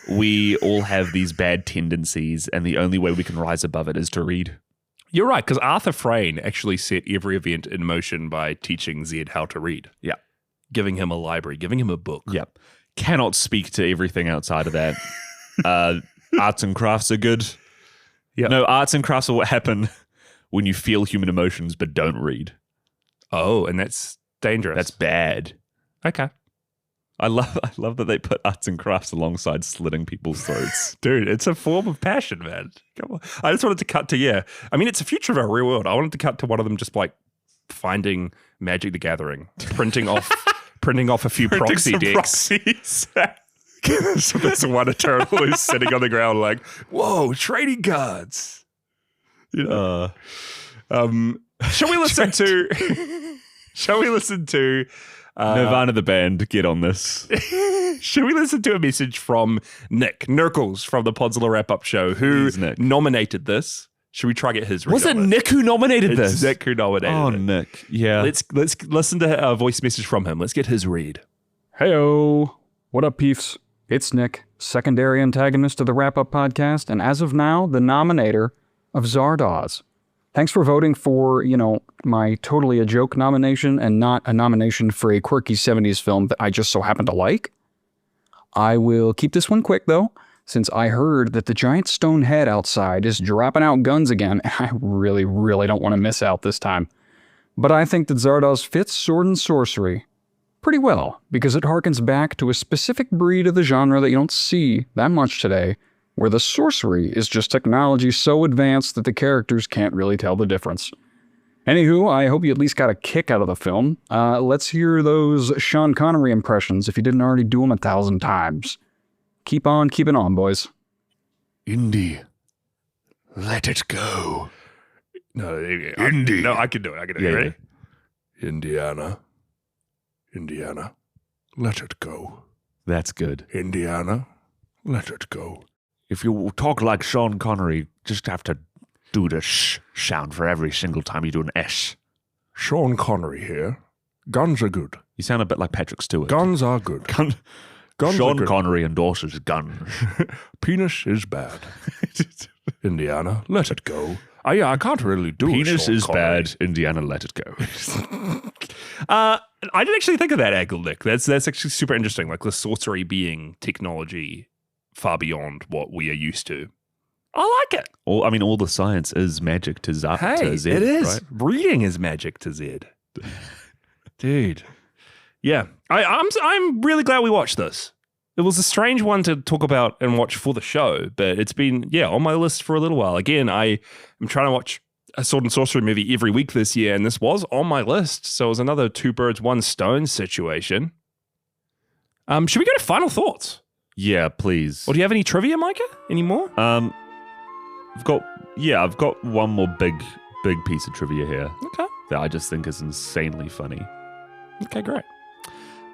Speaker 2: We all have these bad tendencies, and the only way we can rise above it is to read.
Speaker 1: You're right, because Arthur Frayne actually set every event in motion by teaching Zed how to read.
Speaker 2: Yeah.
Speaker 1: Giving him a library, giving him a book.
Speaker 2: Yep. Cannot speak to everything outside of that. Arts and crafts are good.
Speaker 1: Yep.
Speaker 2: No, arts and crafts are what happen when you feel human emotions but don't read.
Speaker 1: Oh, and that's dangerous.
Speaker 2: That's bad.
Speaker 1: Okay.
Speaker 2: I love that they put arts and crafts alongside slitting people's throats.
Speaker 1: Dude, it's a form of passion, man. Come on. I just wanted to cut to, I mean, it's the future of our real world. I wanted to cut to one of them just like finding Magic the Gathering, printing off a few proxy decks. So there's one eternal who's sitting on the ground like, whoa, trading cards. Shall we listen to
Speaker 2: Nirvana the band, get on this.
Speaker 1: Should we listen to a message from Nick Nerkles from the Podzilla wrap-up show who nominated this? Should we try to get his read?
Speaker 2: Was it Nick who nominated this?
Speaker 1: It's Nick who nominated it.
Speaker 2: Oh, Nick. Yeah.
Speaker 1: Let's listen to a voice message from him. Let's get his read.
Speaker 4: Heyo. What up, peeps? It's Nick, secondary antagonist of the wrap-up podcast, and as of now, the nominator of Zardoz. Thanks for voting for, my Totally a Joke nomination and not a nomination for a quirky 70s film that I just so happen to like. I will keep this one quick, though, since I heard that the giant stone head outside is dropping out guns again, and I really, really don't want to miss out this time. But I think that Zardoz fits sword and sorcery pretty well, because it harkens back to a specific breed of the genre that you don't see that much today, where the sorcery is just technology so advanced that the characters can't really tell the difference. Anywho, I hope you at least got a kick out of the film. Let's hear those Sean Connery impressions if you didn't already do them 1,000 times. Keep on keeping on, boys.
Speaker 3: Indy, let it go.
Speaker 1: No,
Speaker 3: Indy.
Speaker 1: No, I can do it. Ready?
Speaker 3: Indiana, let it go.
Speaker 2: That's good.
Speaker 3: Indiana, let it go.
Speaker 2: If you talk like Sean Connery, just have to do the sh sound for every single time you do an S.
Speaker 3: Sean Connery here. Guns are good.
Speaker 2: You sound a bit like Patrick Stewart.
Speaker 3: Guns are good. Guns
Speaker 2: Sean Connery endorses guns.
Speaker 3: Penis is bad. Indiana, let it go. I can't really do
Speaker 2: Penis
Speaker 3: Sean
Speaker 2: is
Speaker 3: Connery.
Speaker 2: bad. Indiana, let it go.
Speaker 1: I didn't actually think of that angle, Nick. That's actually super interesting. Like the sorcery being technology far beyond what we are used to. I like it.
Speaker 2: All the science is magic to Zed.
Speaker 1: It is. Right? Reading is magic to Zed. Dude. Yeah. I'm really glad we watched this. It was a strange one to talk about and watch for the show, but it's been, on my list for a little while. Again, I'm trying to watch a sword and sorcery movie every week this year, and this was on my list. So it was another 2 birds, 1 stone situation. Should we go to final thoughts?
Speaker 2: Yeah, please.
Speaker 1: Or do you have any trivia, Micah? Any more?
Speaker 2: I've got one more big piece of trivia here.
Speaker 1: Okay.
Speaker 2: That I just think is insanely funny.
Speaker 1: Okay, great.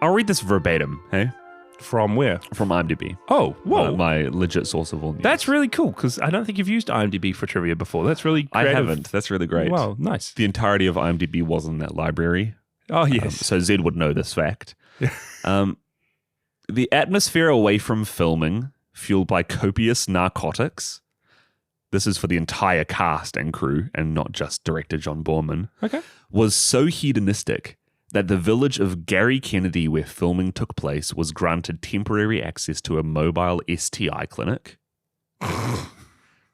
Speaker 2: I'll read this verbatim, hey?
Speaker 1: From where?
Speaker 2: From IMDb.
Speaker 1: Oh, whoa.
Speaker 2: My legit source of all news.
Speaker 1: That's really cool, because I don't think you've used IMDb for trivia before. That's really creative.
Speaker 2: I haven't. That's really great.
Speaker 1: Wow, nice.
Speaker 2: The entirety of IMDb was in that library.
Speaker 1: Oh, yes.
Speaker 2: So Zed would know this fact. The atmosphere away from filming, fueled by copious narcotics, this is for the entire cast and crew and not just director John Boorman,
Speaker 1: Okay.
Speaker 2: was so hedonistic that the village of Gary Kennedy, where filming took place, was granted temporary access to a mobile STI clinic.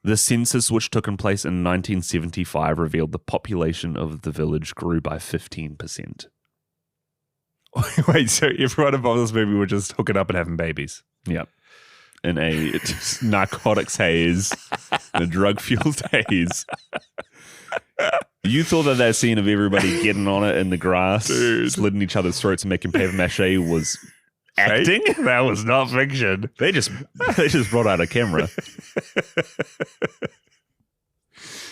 Speaker 2: The census, which took place in 1975, revealed the population of the village grew by 15%.
Speaker 1: Wait, so everyone involved in this movie were just hooking up and having babies?
Speaker 2: Yep. In a narcotics haze, a drug-fueled haze. You thought that scene of everybody getting on it in the grass, slitting each other's throats and making paper mache was acting?
Speaker 1: That was not fiction.
Speaker 2: They just brought out a camera.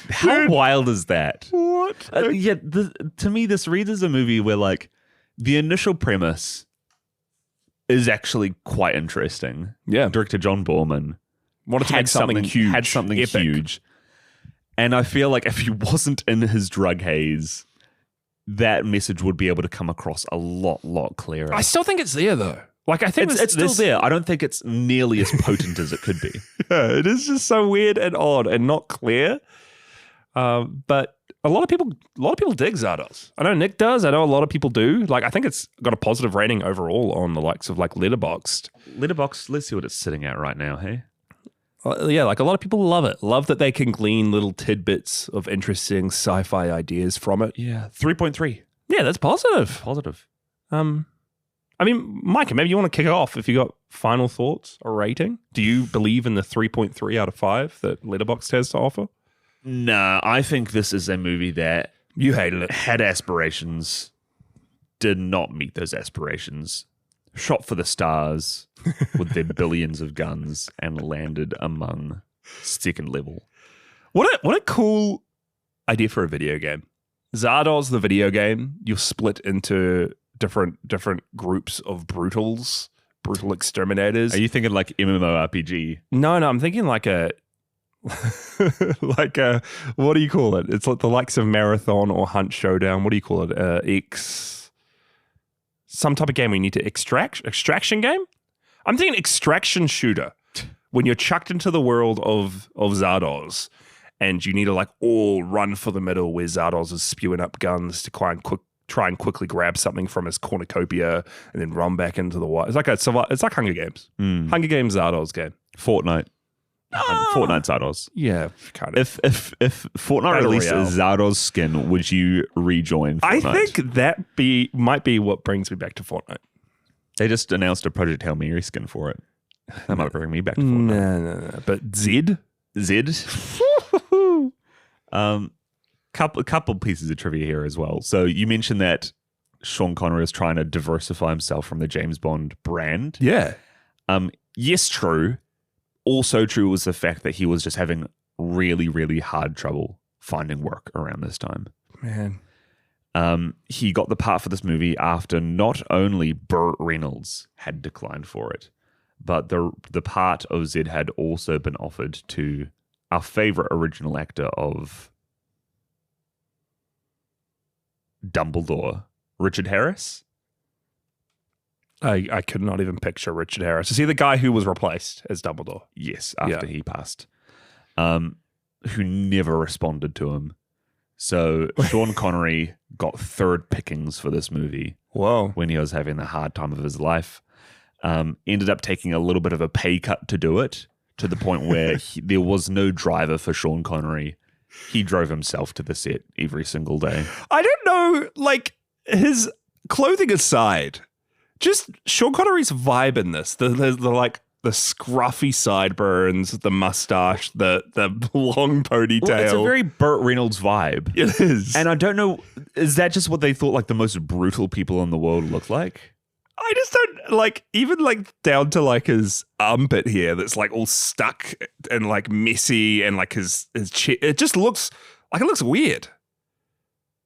Speaker 2: How wild is that?
Speaker 1: What?
Speaker 2: To me, this reads as a movie where, like, the initial premise is actually quite interesting.
Speaker 1: Yeah.
Speaker 2: Director John Boorman
Speaker 1: Wanted to make something huge.
Speaker 2: Had something
Speaker 1: epic.
Speaker 2: huge. And I feel like if he wasn't in his drug haze, that message would be able to come across a lot clearer.
Speaker 1: I still think it's there, though. Like, I think
Speaker 2: it's still there. I don't think it's nearly as potent as it could be.
Speaker 1: Yeah, it is just so weird and odd and not clear. But a lot of people dig Zardoz. I know Nick does. I know a lot of people do. Like, I think it's got a positive rating overall on the likes of like Letterboxd.
Speaker 2: Letterboxd, let's see what it's sitting at right now, hey?
Speaker 1: Yeah, like a lot of people love it. Love that they can glean little tidbits of interesting sci-fi ideas from it.
Speaker 2: Yeah, 3.3.
Speaker 1: Yeah, that's positive.
Speaker 2: Positive.
Speaker 1: I mean, Micah, maybe you want to kick it off if you got final thoughts or rating. Do you believe in the 3.3 out of 5 that Letterboxd has to offer?
Speaker 2: Nah, I think this is a movie that
Speaker 1: You hated it.
Speaker 2: had aspirations, did not meet those aspirations, shot for the stars with their billions of guns, and landed among second level.
Speaker 1: What a cool idea for a video game. Zardoz, the video game, you're split into different groups of brutal exterminators.
Speaker 2: Are you thinking like MMORPG?
Speaker 1: No, I'm thinking like a what do you call it? It's like the likes of Marathon or Hunt Showdown. What do you call it? Some type of game where you need to extraction game? I'm thinking extraction shooter. When you're chucked into the world of Zardoz and you need to like all run for the middle where Zardoz is spewing up guns to try and quickly grab something from his cornucopia and then run back into the wild. It's like Hunger Games. Hunger Games Zardoz game.
Speaker 2: Fortnite. Fortnite Zardoz.
Speaker 1: Yeah, kind of.
Speaker 2: If Fortnite
Speaker 1: Battle
Speaker 2: released
Speaker 1: Royale.
Speaker 2: a Zardoz skin, would you rejoin Fortnite?
Speaker 1: I think that might be what brings me back to Fortnite.
Speaker 2: They just announced a Project Hail Mary skin for it. That might bring me back to Fortnite.
Speaker 1: No. But Zed?
Speaker 2: Couple pieces of trivia here as well. So you mentioned that Sean Connery is trying to diversify himself from the James Bond brand.
Speaker 1: Yeah.
Speaker 2: Yes, true. Also true was the fact that he was just having really, really hard trouble finding work around this time.
Speaker 1: Man.
Speaker 2: He got the part for this movie after not only Burt Reynolds had declined for it, but the part of Zed had also been offered to our favorite original actor of Dumbledore, Richard Harris.
Speaker 1: I could not even picture Richard Harris. Is he the guy who was replaced as Dumbledore?
Speaker 2: Yes, after he passed. Who never responded to him. So Sean Connery got third pickings for this movie.
Speaker 1: Whoa.
Speaker 2: When he was having the hard time of his life. Ended up taking a little bit of a pay cut to do it, to the point where there was no driver for Sean Connery. He drove himself to the set every single day.
Speaker 1: I don't know, like, his clothing aside, just Sean Connery's vibe in this, the like the scruffy sideburns, the mustache, the long ponytail.
Speaker 2: Well, it's a very Burt Reynolds vibe.
Speaker 1: It is.
Speaker 2: And I don't know, is that just what they thought like the most brutal people in the world look like?
Speaker 1: I just don't like, even like down to like his armpit here that's like all stuck and like messy, and like his chin, it just looks like, it looks weird.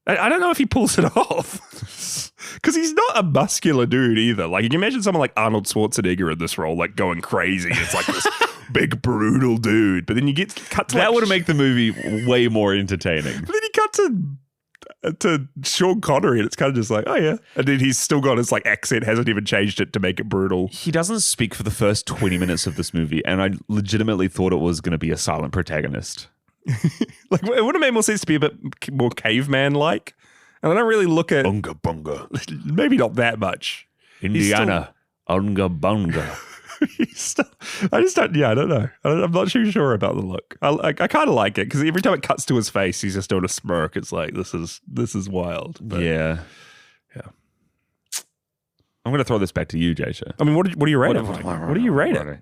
Speaker 1: I don't know if he pulls it off, because he's not a muscular dude either. Like, can you imagine someone like Arnold Schwarzenegger in this role, like going crazy? It's like this big brutal dude, but then you get cut to
Speaker 2: That would make the movie way more entertaining.
Speaker 1: But then you cut to to Sean Connery, and it's kind of just like, oh yeah. And then he's still got his like accent, hasn't even changed it to make it brutal.
Speaker 2: He doesn't speak for the first 20 minutes of this movie, and I legitimately thought it was going to be a silent protagonist.
Speaker 1: Like, it would have made more sense to be a bit more caveman-like. And I don't really look at...
Speaker 3: Bunga bunga.
Speaker 1: Maybe not that much.
Speaker 2: Indiana. Unga bunga.
Speaker 1: I just don't... Yeah, I don't know. I'm not too sure about the look. I kind of like it, because every time it cuts to his face, he's just doing a smirk. It's like, this is wild. But,
Speaker 2: yeah. I'm going to throw this back to you, Jasha.
Speaker 1: I mean, what do you rate it? What do you rate it?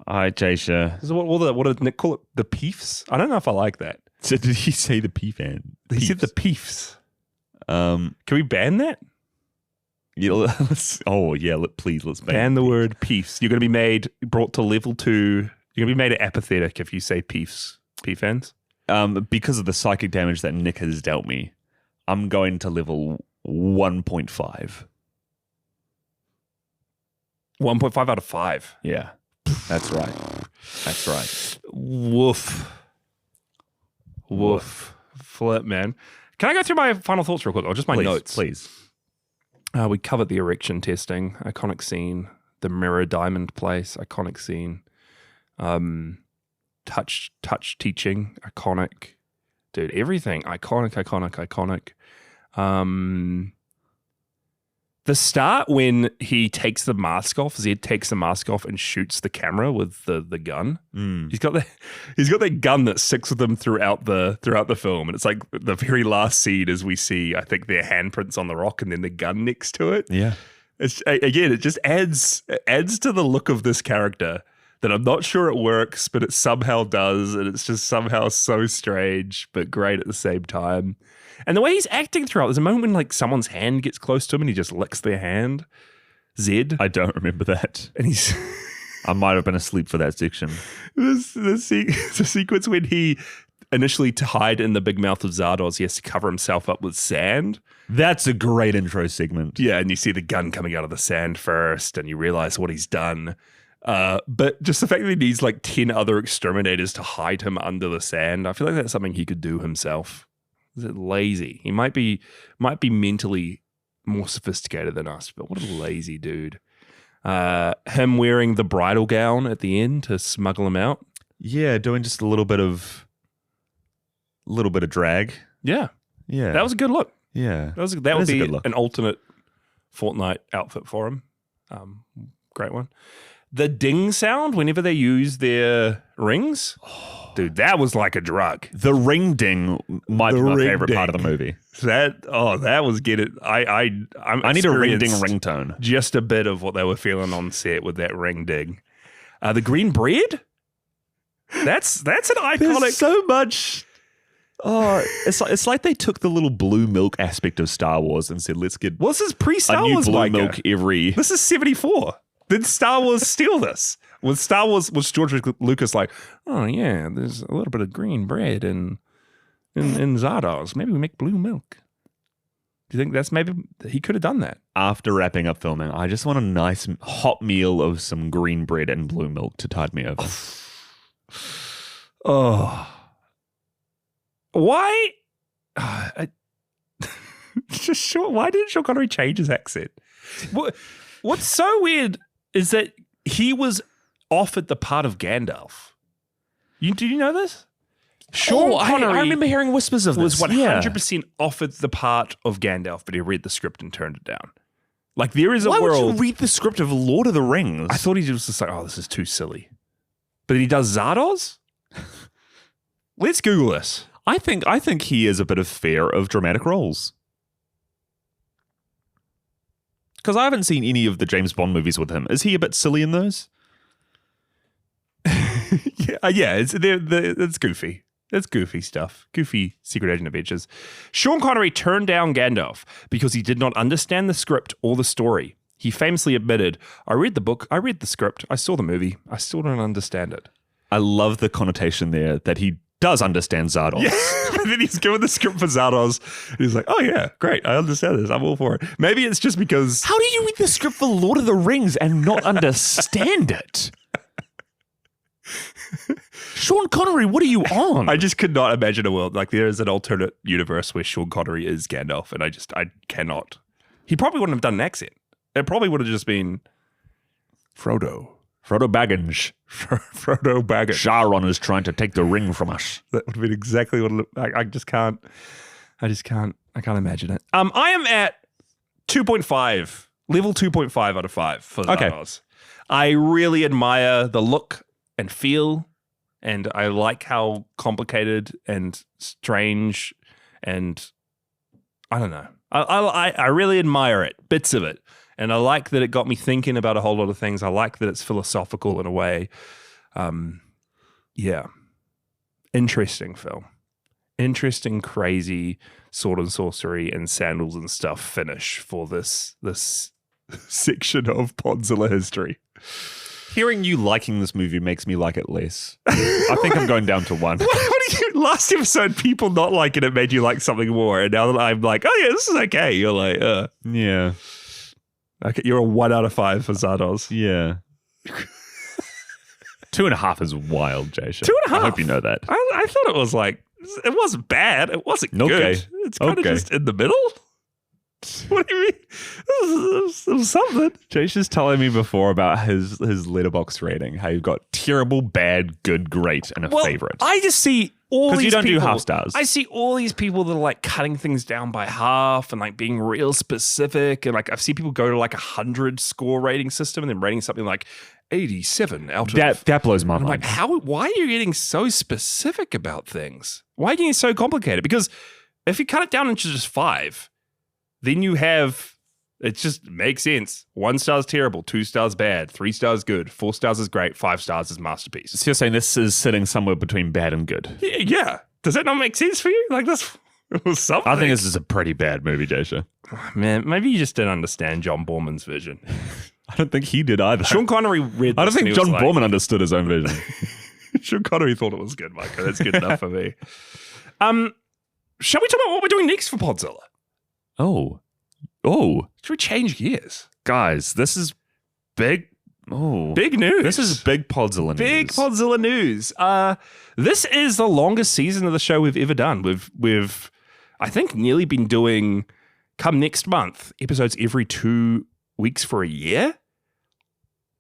Speaker 2: Jasha.
Speaker 1: Is what did Nick call it? The peefs? I don't know if I like that.
Speaker 2: So did he say the peefan?
Speaker 1: He said the peefs.
Speaker 2: Can
Speaker 1: we ban that?
Speaker 2: Yeah, let's
Speaker 1: ban the word peefs. You're going to be brought to level 2. You're going to be made apathetic if you say peefs. Peefans?
Speaker 2: Because of the psychic damage that Nick has dealt me, I'm going to level 1.5.
Speaker 1: 1.5 out of 5.
Speaker 2: Yeah, that's right.
Speaker 1: Woof. Flip, man. Can I go through my final thoughts real quick, or just my notes?
Speaker 2: Please.
Speaker 1: We covered the erection testing, iconic scene. The mirror diamond place, iconic scene. Touch teaching, iconic. Dude, everything, iconic. The start when he takes the mask off, Zed takes the mask off and shoots the camera with the gun. He's got that gun that sticks with him throughout the film, and it's like the very last scene as we see, I think, their handprints on the rock and then the gun next to it.
Speaker 2: Yeah,
Speaker 1: it just adds to the look of this character that I'm not sure it works, but it somehow does, and it's just somehow so strange but great at the same time. And the way he's acting throughout, there's a moment when like someone's hand gets close to him and he just licks their hand. Zed.
Speaker 2: I don't remember that.
Speaker 1: And he's...
Speaker 2: I might have been asleep for that section.
Speaker 1: The sequence when he initially, to hide in the big mouth of Zardoz, he has to cover himself up with sand.
Speaker 2: That's a great intro segment.
Speaker 1: Yeah, and you see the gun coming out of the sand first and you realize what he's done. But just the fact that he needs like 10 other exterminators to hide him under the sand, I feel like that's something he could do himself. Is it lazy? He might be mentally more sophisticated than us, but what a lazy dude. Him wearing the bridal gown at the end to smuggle him out.
Speaker 2: Yeah, doing just a little bit of drag.
Speaker 1: Yeah. That was a good look.
Speaker 2: Yeah,
Speaker 1: that would be an alternate Fortnite outfit for him. Great one. The ding sound whenever they use their rings. Dude, that was like a drug.
Speaker 2: The ring ding might be my favorite part of the movie.
Speaker 1: That was get it. I
Speaker 2: need a ring ding ringtone.
Speaker 1: Just a bit of what they were feeling on set with that ring ding. The green bread. That's an iconic.
Speaker 2: There's so much. Oh, it's like they took the little blue milk aspect of Star Wars and said, let's get.
Speaker 1: Well, this is pre-Star Wars,
Speaker 2: blue milk every.
Speaker 1: This is 74. Did Star Wars steal this? Was George Lucas like, oh yeah, there's a little bit of green bread in Zardoz. Maybe we make blue milk. Do you think that's maybe he could have done that?
Speaker 2: After wrapping up filming, I just want a nice hot meal of some green bread and blue milk to tide me over.
Speaker 1: Oh. Why? Why didn't Sean Connery change his accent? What's so weird is that he was offered the part of Gandalf. Did you know this? Sean Connery,
Speaker 2: I remember hearing whispers of this.
Speaker 1: Was 100% offered the part of Gandalf, but he read the script and turned it down. Like there is a world.
Speaker 2: Why would you read the script of Lord of the Rings?
Speaker 1: I thought he was just like, oh, this is too silly. But then he does Zardoz? Let's Google this.
Speaker 2: I think he is a bit of fear of dramatic roles. Because I haven't seen any of the James Bond movies with him. Is he a bit silly in those?
Speaker 1: Yeah, it's goofy. It's goofy stuff. Goofy Secret Agent adventures. Sean Connery turned down Gandalf because he did not understand the script or the story. He famously admitted, I read the book, I read the script, I saw the movie, I still don't understand it.
Speaker 2: I love the connotation there that he does understand Zardoz.
Speaker 1: Yeah. And then he's given the script for Zardoz. He's like, oh yeah, great. I understand this. I'm all for it. Maybe it's just because...
Speaker 2: How do you read the script for Lord of the Rings and not understand it? Sean Connery, what are you on?
Speaker 1: I just could not imagine a world like there is an alternate universe where Sean Connery is Gandalf, and I cannot. He probably wouldn't have done an accent. It probably would have just been Frodo.
Speaker 2: Frodo Baggins.
Speaker 1: Frodo Baggins.
Speaker 2: Sauron is trying to take the ring from us.
Speaker 1: That would have been exactly what I just can't. I can't imagine it. I am at 2.5, level 2.5 out of 5 for Zardoz. I really admire the look and feel, and I like how complicated and strange, and I don't know. I really admire it, bits of it. And I like that it got me thinking about a whole lot of things. I like that it's philosophical in a way. Yeah. Interesting film. Interesting, crazy sword and sorcery and sandals and stuff finish for this section of Podzilla history.
Speaker 2: Hearing you liking this movie makes me like it less. I think I'm going down to 1.
Speaker 1: What do you? Last episode, people not liking it made you like something more, and now that I'm like, oh yeah, this is okay. You're like,
Speaker 2: yeah.
Speaker 1: Okay, you're a 1 out of 5 for Zardoz.
Speaker 2: Yeah. 2.5 is wild, Jason.
Speaker 1: 2.5.
Speaker 2: I hope you know that.
Speaker 1: I thought it was like, it wasn't bad. It wasn't good. It's kind of just in the middle. What do you mean? It was something.
Speaker 2: Jason's telling me before about his letterbox rating, how you've got terrible, bad, good, great, and a favorite.
Speaker 1: I just see all these people. Because
Speaker 2: you don't do half stars.
Speaker 1: I see all these people that are like cutting things down by half and like being real specific. And like I've seen people go to like 100 score rating system and then rating something like 87 out of...
Speaker 2: That blows my mind.
Speaker 1: I'm like, why are you getting so specific about things? Why are you getting so complicated? Because if you cut it down into just 5, then you have... It just makes sense. 1 star's terrible, 2 stars bad, 3 stars good, 4 stars is great, 5 stars is masterpiece.
Speaker 2: So you're saying this is sitting somewhere between bad and good?
Speaker 1: Yeah. Does that not make sense for you? Like this was something.
Speaker 2: I think this is a pretty bad movie, Jasha.
Speaker 1: Man, maybe you just didn't understand John Borman's vision.
Speaker 2: I don't think he did either.
Speaker 1: Sean Connery read
Speaker 2: I don't think John Borman understood his own vision.
Speaker 1: Sean Connery thought it was good, Micah. That's good enough for me. Shall we talk about what we're doing next for Podzilla?
Speaker 2: Oh.
Speaker 1: Should we change gears?
Speaker 2: Guys, this is big. Oh.
Speaker 1: Big news.
Speaker 2: This is big Podzilla news.
Speaker 1: Big Podzilla news. This is the longest season of the show we've ever done. We've I think, nearly been doing, come next month, episodes every 2 weeks for a year.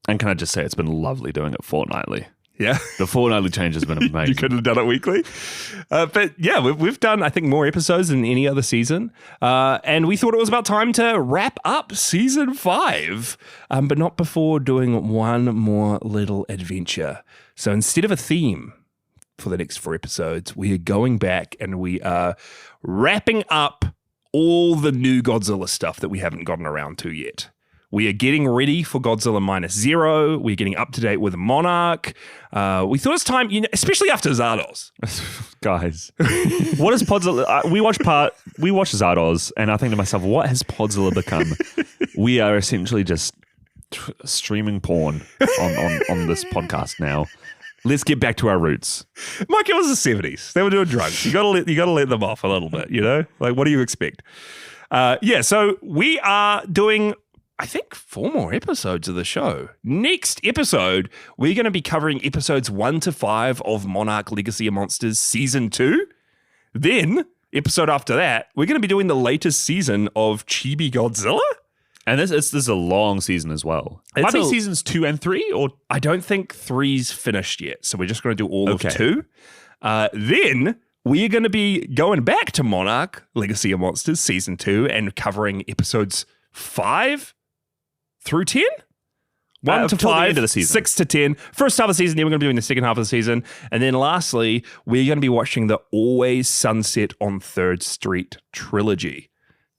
Speaker 2: And can I just say, it's been lovely doing it fortnightly.
Speaker 1: Yeah.
Speaker 2: The fortnightly change has been amazing.
Speaker 1: You could have done it weekly. But yeah, we've done, I think, more episodes than any other season. And we thought it was about time to wrap up season 5, but not before doing one more little adventure. So instead of a theme for the next 4 episodes, we are going back and we are wrapping up all the new Godzilla stuff that we haven't gotten around to yet. We are getting ready for Godzilla -0. We're getting up to date with Monarch. We thought it's time, especially after Zardoz.
Speaker 2: Guys, what is Podzilla? We watch Zardoz, and I think to myself, what has Podzilla become? We are essentially just streaming porn on this podcast now. Let's get back to our roots.
Speaker 1: Mike, it was the 70s. They were doing drugs. You gotta let them off a little bit, Like, what do you expect? So we are doing, I think, 4 more episodes of the show. Next episode, we're going to be covering episodes 1 to 5 of Monarch Legacy of Monsters Season 2. Then, episode after that, we're going to be doing the latest season of Chibi Godzilla.
Speaker 2: And this is a long season as well. Might be seasons 2 and 3, or
Speaker 1: I don't think 3's finished yet, so we're just going to do all of 2. Then we are going to be going back to Monarch Legacy of Monsters Season 2 and covering episodes 5 through 10? 1 to 5,
Speaker 2: end of the season.
Speaker 1: 6 to 10. First half of the season, then we're going to be doing the second half of the season. And then lastly, we're going to be watching the Always Sunset on 3rd Street trilogy,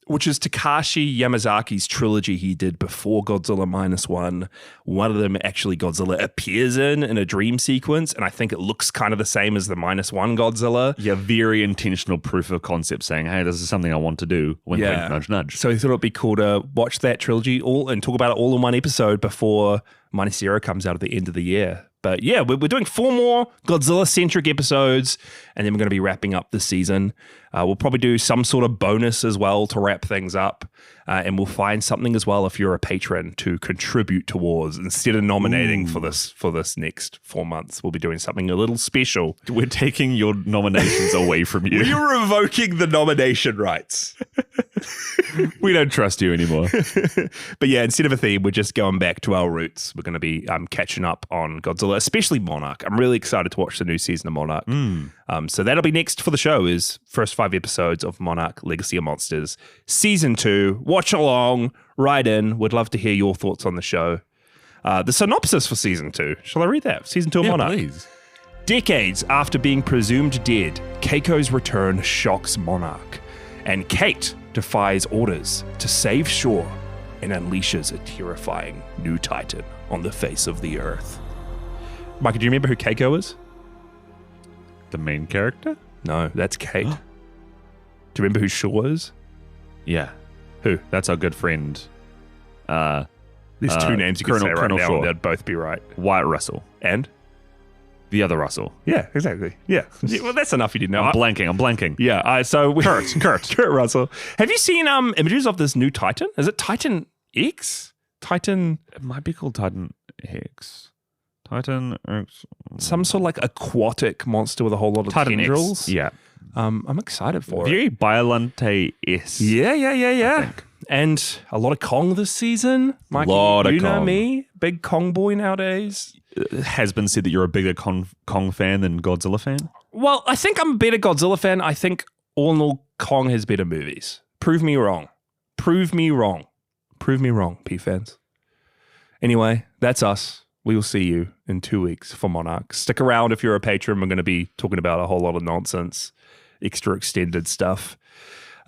Speaker 1: which is Takashi Yamazaki's trilogy he did before Godzilla -1. One of them, actually, Godzilla appears in a dream sequence, and I think it looks kind of the same as the -1 Godzilla.
Speaker 2: Yeah, very intentional proof of concept saying, hey, this is something I want to do. Wink, wink, nudge, nudge.
Speaker 1: So he thought it'd be cool to watch that trilogy and talk about it all in one episode before -0 comes out at the end of the year. But yeah, we're doing 4 more Godzilla-centric episodes, and then we're going to be wrapping up the season. We'll probably do some sort of bonus as well to wrap things up, and we'll find something as well if you're a patron to contribute towards. Instead of nominating for this next 4 months, we'll be doing something a little special.
Speaker 2: We're taking your nominations away from you.
Speaker 1: You're revoking the nomination rights.
Speaker 2: We don't trust you anymore.
Speaker 1: But yeah, instead of a theme, we're just going back to our roots. We're going to be catching up on Godzilla, especially Monarch. I'm really excited to watch the new season of Monarch. So that'll be next for the show is first 5 episodes of Monarch Legacy of Monsters Season 2. Watch along, write in. We'd love to hear your thoughts on the show. The synopsis for Season 2. Shall I read that? Season 2 of Monarch.
Speaker 2: Please.
Speaker 1: Decades after being presumed dead, Keiko's return shocks Monarch, and Kate defies orders to save shore and unleashes a terrifying new titan on the face of the earth. Micah, do you remember who Keiko is?
Speaker 2: The main character?
Speaker 1: No, that's Kate. Do you remember who Shaw is?
Speaker 2: Yeah.
Speaker 1: Who?
Speaker 2: That's our good friend.
Speaker 1: There's 2 names you can say right
Speaker 2: Colonel
Speaker 1: now,
Speaker 2: Shaw.
Speaker 1: and they'd both be right.
Speaker 2: Wyatt Russell.
Speaker 1: And?
Speaker 2: The other Russell.
Speaker 1: Yeah, exactly. Yeah. Well, that's enough you didn't know.
Speaker 2: I'm blanking.
Speaker 1: Yeah. So Kurt Russell. Have you seen images of this new Titan? Is it Titan X? Titan?
Speaker 2: It might be called Titan X. Titan X.
Speaker 1: Some sort of like aquatic monster with a whole lot of
Speaker 2: Titan
Speaker 1: tendrils.
Speaker 2: X. Yeah.
Speaker 1: I'm excited for it.
Speaker 2: Very Biolante-esque.
Speaker 1: Yeah. And a lot of Kong this season. Mikey,
Speaker 2: Lot of
Speaker 1: you know
Speaker 2: Kong.
Speaker 1: me, big Kong boy nowadays.
Speaker 2: It has been said that you're a bigger Kong fan than Godzilla fan.
Speaker 1: Well, I think I'm a better Godzilla fan. I think all in all, Kong has better movies. Prove me wrong. Prove me wrong, P fans. Anyway, that's us. We will see you in 2 weeks for Monarch. Stick around if you're a patron. We're going to be talking about a whole lot of nonsense, extra extended stuff.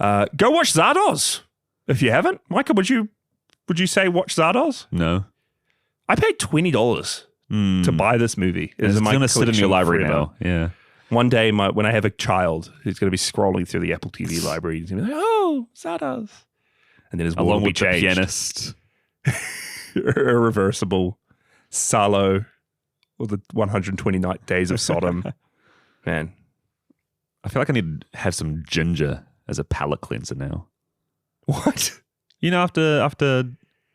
Speaker 1: Go watch Zardoz if you haven't. Micah, would you say watch Zardoz?
Speaker 2: No.
Speaker 1: I paid $20 to buy this movie.
Speaker 2: It's
Speaker 1: in my
Speaker 2: going to sit in your
Speaker 1: collection
Speaker 2: library
Speaker 1: forever.
Speaker 2: now. Yeah.
Speaker 1: One day, when I have a child who's going to be scrolling through the Apple TV library, he's going to be like, "Oh, Zardoz," and then his world
Speaker 2: Along
Speaker 1: will be
Speaker 2: with the
Speaker 1: changed.
Speaker 2: pianist.
Speaker 1: Irreversible, Salo, or the 120 Days of Sodom. Man,
Speaker 2: I feel like I need to have some ginger as a palate cleanser now.
Speaker 1: what?
Speaker 2: You know, after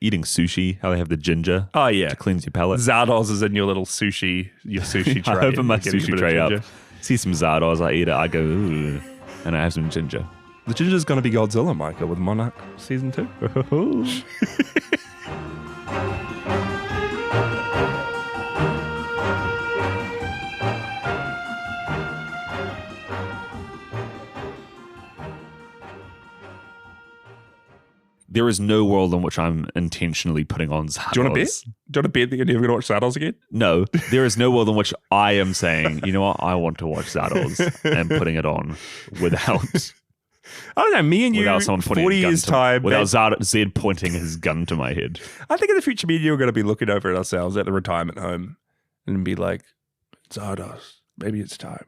Speaker 2: eating sushi, how they have the ginger
Speaker 1: Oh yeah,
Speaker 2: to cleanse your palate.
Speaker 1: Zardoz is in your little sushi tray.
Speaker 2: I open my
Speaker 1: You're getting a
Speaker 2: sushi
Speaker 1: bit of
Speaker 2: tray up,
Speaker 1: ginger.
Speaker 2: see some Zardoz, I eat it, I go, ooh, and I have some ginger.
Speaker 1: The ginger's going to be Godzilla, Micah, with Monarch Season 2.
Speaker 2: There is no world in which I'm intentionally putting on Zardoz.
Speaker 1: Do you want to bet? Do you want to bet that you're never going to watch Zardoz again?
Speaker 2: No, there is no world in which I am saying, you know what, I want to watch Zardoz and putting it on without
Speaker 1: I don't know. Me and you,
Speaker 2: without someone putting
Speaker 1: 40
Speaker 2: a gun
Speaker 1: years
Speaker 2: to,
Speaker 1: time.
Speaker 2: without Zed pointing his gun to my head.
Speaker 1: I think in the future, me and you are going to be looking over at ourselves at the retirement home and be like, Zardoz, maybe it's time.